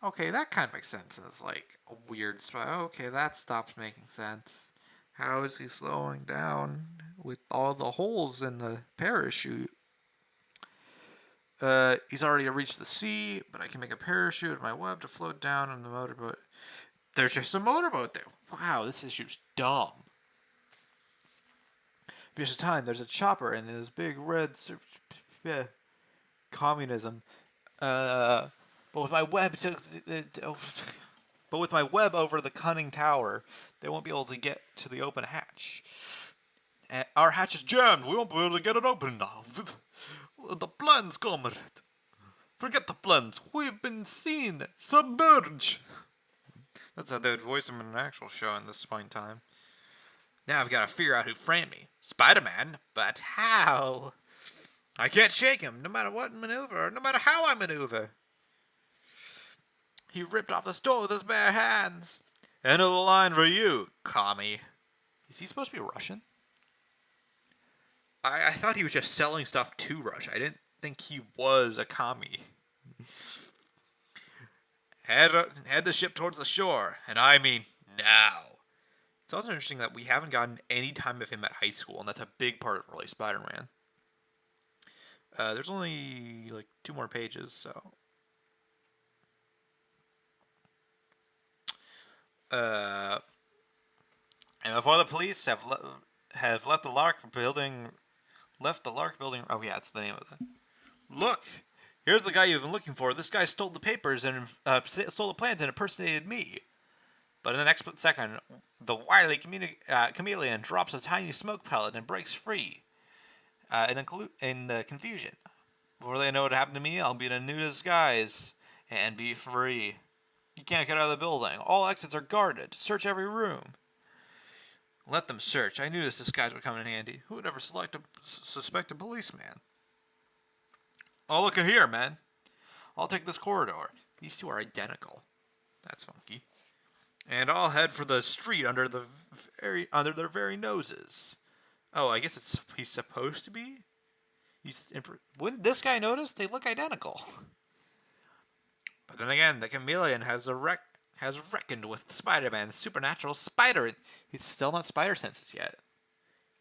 Okay, that kind of makes sense. It's like a weird spot. Okay, that stops making sense. How is he slowing down with all the holes in the parachute? He's already reached the sea, but I can make a parachute with my web to float down on the motorboat. There's just a motorboat there. Wow, this issue's dumb. Because of time, there's a chopper and this big red communism. But with my web over the cunning tower, they won't be able to get to the open hatch. Our hatch is jammed. We won't be able to get it open now. The plans, comrade. Forget the plans. We've been seen. Submerge. That's how they would voice him in an actual show in this point in time. Now I've got to figure out who framed me. Spider-Man? But how? I can't shake him, no matter what maneuver, no matter how I maneuver. He ripped off the store with his bare hands. End of the line for you, commie. Is he supposed to be Russian? I thought he was just selling stuff to Russia. I didn't think he was a commie. Head the ship towards the shore, and I mean now. It's also interesting that we haven't gotten any time of him at high school, and that's a big part of early Spider-Man. There's only like 2 more pages, so. And before the police have left the Lark building. Oh yeah, that's the name of it. Look, here's the guy you've been looking for. This guy stole the papers and stole the plans and impersonated me. But in the next split second, the wily chameleon drops a tiny smoke pellet and breaks free. In the confusion. Before they know what happened to me, I'll be in a new disguise and be free. You can't get out of the building. All exits are guarded. Search every room. Let them search. I knew this disguise would come in handy. Who would ever suspect a policeman? Oh, look at here, man. I'll take this corridor. These two are identical. That's funky. And I'll head for the street under their very noses. Oh, I guess he's supposed to be. Wouldn't this guy notice? They look identical. But then again, the chameleon has reckoned with Spider-Man's supernatural spider. He's still not spider senses yet.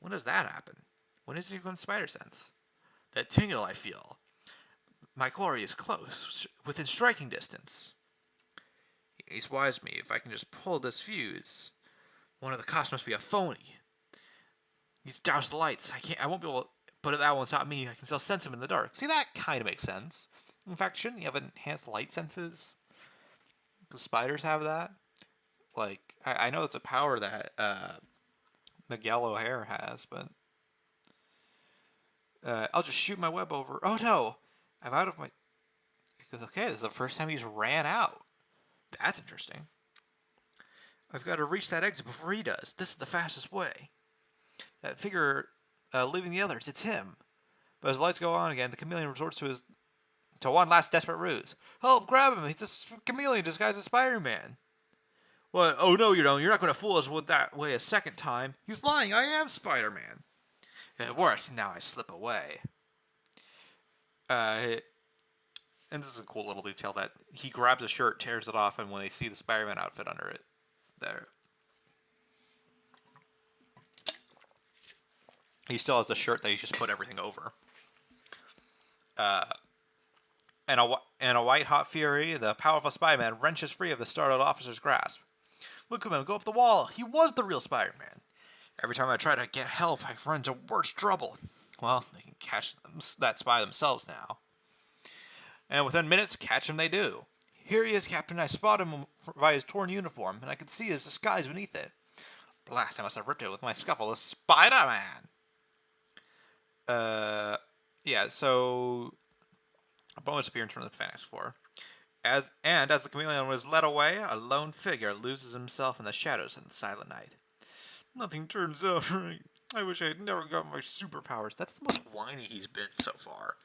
When does that happen? When is he going spider sense? That tingle I feel. My quarry is close, within striking distance. He's wise me if I can just pull this fuse. One of the cops must be a phony. He's doused the lights. I won't be able to, but that won't stop me. I can still sense him in the dark. See, that kind of makes sense. In fact, shouldn't he have enhanced light senses? Because spiders have that. Like, I know it's a power that Miguel O'Hare has, but I'll just shoot my web over. Oh no, I'm out of my. Okay, this is the first time he's ran out. That's interesting. I've got to reach that exit before he does. This is the fastest way. That figure leaving the others, it's him. But as lights go on again, the chameleon resorts to one last desperate ruse. Help, grab him. He's a chameleon disguised as Spider-Man. What? Oh, no, you don't. You're not going to fool us with that way a second time. He's lying. I am Spider-Man. Worse, now I slip away. And this is a cool little detail that he grabs a shirt, tears it off, and when they see the Spider-Man outfit under it, there. He still has the shirt that he just put everything over. And a white-hot fury, the powerful Spider-Man wrenches free of the startled officer's grasp. Look at him, go up the wall. He was the real Spider-Man. Every time I try to get help, I run into worse trouble. Well, they can catch that spy themselves now. And within minutes, catch him they do. Here he is, Captain. I spot him by his torn uniform, and I can see his disguise beneath it. Blast, I must have ripped it with my scuffle. The Spider-Man! Yeah, so a bonus appearance from the Fantastic Four. As the chameleon was led away, a lone figure loses himself in the shadows in the silent night. Nothing turns out right. I wish I had never got my superpowers. That's the most whiny he's been so far.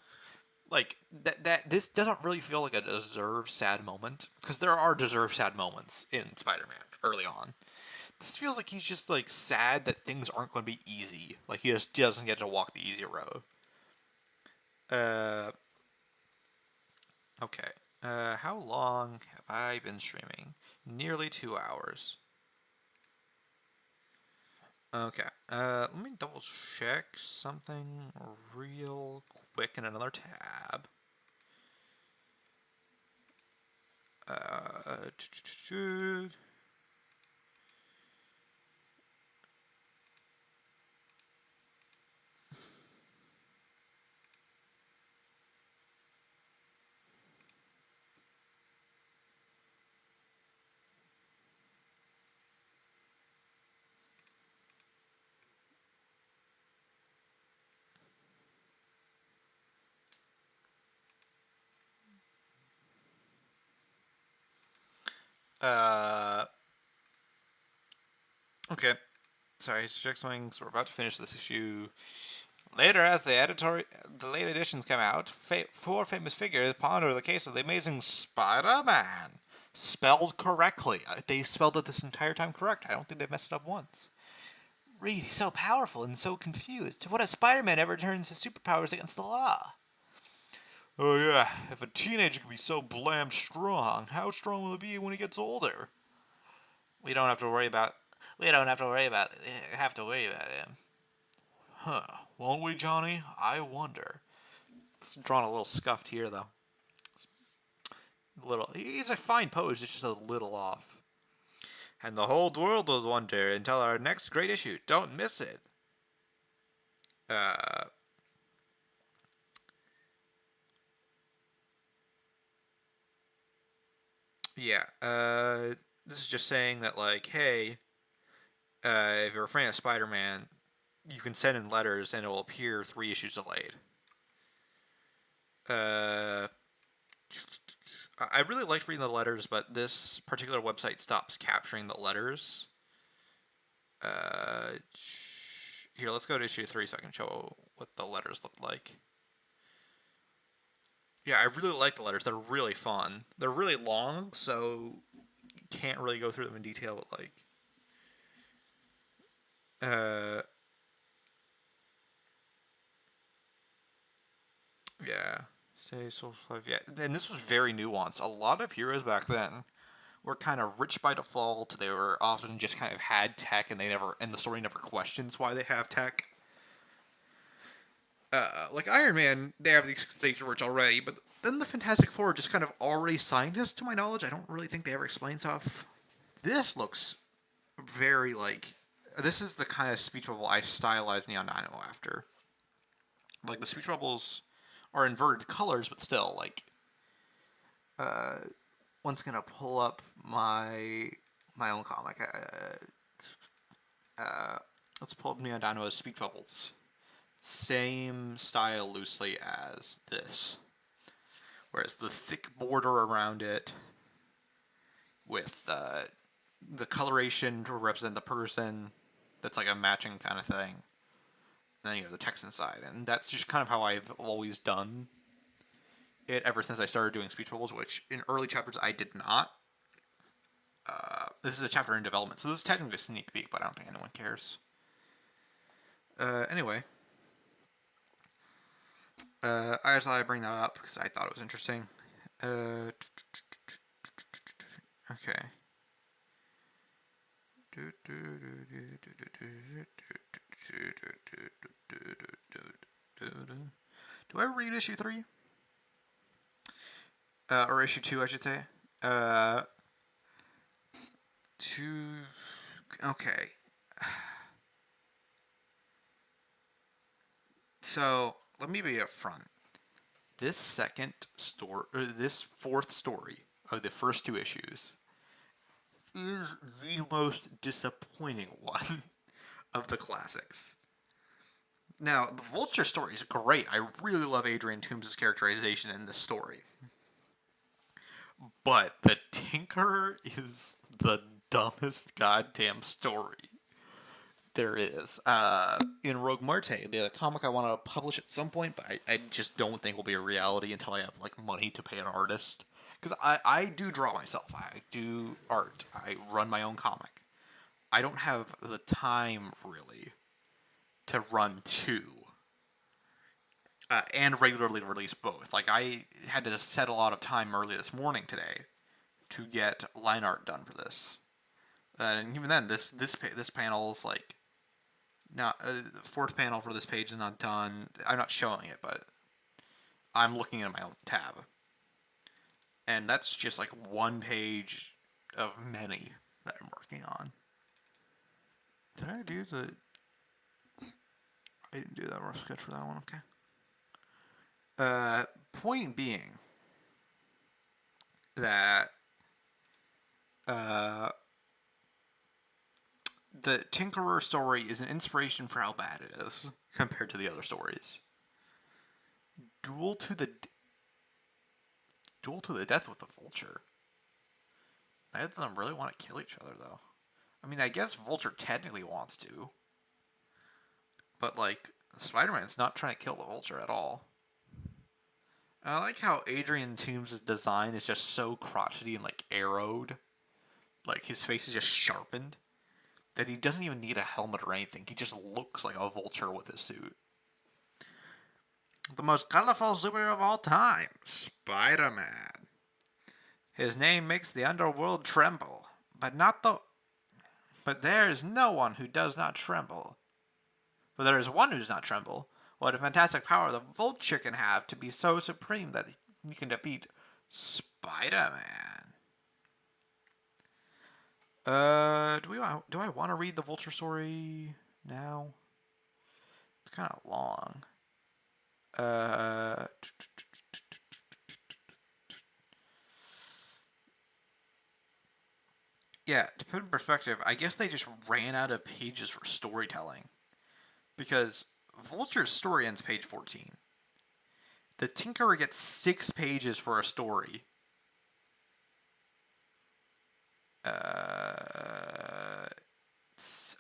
Like, this doesn't really feel like a deserved sad moment, because there are deserved sad moments in Spider-Man early on. This feels like he's just, like, sad that things aren't going to be easy. Like, he just doesn't get to walk the easy road. Okay. How long have I been streaming? Nearly 2 hours. Okay. Let me double check something real quick in another tab. Okay. Sorry, check something. So we're about to finish this issue. Later, as the late editions come out, four famous figures ponder the case of the amazing Spider-Man. Spelled correctly. They spelled it this entire time correct. I don't think they messed it up once. Reed, he's so powerful and so confused. What if Spider-Man ever turns his superpowers against the law? Oh yeah, if a teenager can be so blam strong, how strong will he be when he gets older? We don't have to worry about him. Huh, won't we, Johnny? I wonder. It's drawn a little scuffed here, though. He's a fine pose, it's just a little off. And the whole world will wonder until our next great issue. Don't miss it. Yeah, this is just saying that, like, hey, if you're a fan of Spider-Man, you can send in letters and it will appear 3 issues delayed. I really liked reading the letters, but this particular website stops capturing the letters. Here, let's go to issue 3 so I can show what the letters look like. Yeah, I really like the letters. They're really fun. They're really long, so you can't really go through them in detail, but like yeah. Stay social life. Yeah, and this was very nuanced. A lot of heroes back then were kind of rich by default. They were often just kind of had tech, and the story never questions why they have tech. Like Iron Man, they have these stage rich already, but then the Fantastic Four are just kind of already scientists, to my knowledge. I don't really think they ever explain stuff. This looks very like. This is the kind of speech bubble I stylized Neon Dynamo after. Like, the speech bubbles are inverted colors, but still, like. One's gonna pull up my own comic. Let's pull up Neon Dynamo's speech bubbles. Same style loosely as this. Whereas the thick border around it with the coloration to represent the person, that's like a matching kind of thing. And then you have the text inside. And that's just kind of how I've always done it ever since I started doing speech bubbles, which in early chapters I did not. This is a chapter in development, so this is technically a sneak peek, but I don't think anyone cares. Anyway. I just thought I'd bring that up because I thought it was interesting. Okay. Do I read issue 3? Or issue 2, I should say. 2. Okay. So, let me be upfront. This this fourth story of the first 2 issues is the most disappointing one of the classics. Now, the Vulture story is great. I really love Adrian Toomes' characterization in this story. But the Tinkerer is the dumbest goddamn story there is. In Rogue Marte, the comic I want to publish at some point, but I just don't think will be a reality until I have like money to pay an artist. Because I do draw myself. I do art. I run my own comic. I don't have the time, really, to run 2. And regularly release both. Like, I had to set a lot of time early this morning today to get line art done for this. And even then, this panel is like, not the 4th panel for this page is not done. I'm not showing it, but I'm looking at my own tab. And that's just like 1 page of many that I'm working on. Did I do the... I didn't do that rough sketch for that one, okay. Point being that the Tinkerer story is an inspiration for how bad it is compared to the other stories. Duel to the death with the Vulture. Neither of them really want to kill each other, though. I mean, I guess Vulture technically wants to. But, like, Spider-Man's not trying to kill the Vulture at all. I like how Adrian Toomes' design is just so crotchety and, like, arrowed. Like, his face is just sharpened. That he doesn't even need a helmet or anything. He just looks like a vulture with his suit. The most colorful superhero of all time, Spider-Man. His name makes the underworld tremble, but there is no one who does not tremble. But there is one who does not tremble. What a fantastic power the Vulture can have to be so supreme that he can defeat Spider-Man. Do I want to read the Vulture story now? It's kind of long. Yeah, to put in perspective, I guess they just ran out of pages for storytelling. Because Vulture's story ends page 14. The Tinkerer gets 6 pages for a story.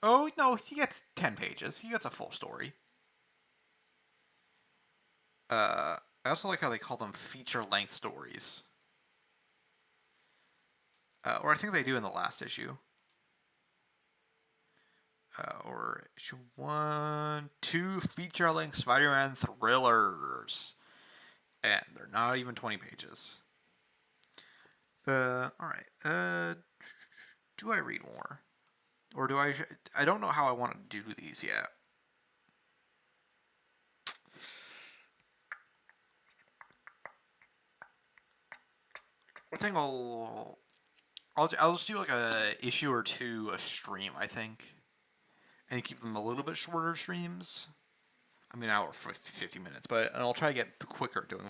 Oh, no, he gets 10 pages. He gets a full story. I I also like how they call them feature-length stories. Or I think they do in the last issue. Or issue 1, 2 feature-length Spider-Man thrillers. And they're not even 20 pages. Alright. Do I read more? Or do I... I don't know how I want to do these yet. I think I'll just do like a issue or two a stream, I think. And keep them a little bit shorter streams. I mean, an hour for 50 minutes, but I'll try to get quicker doing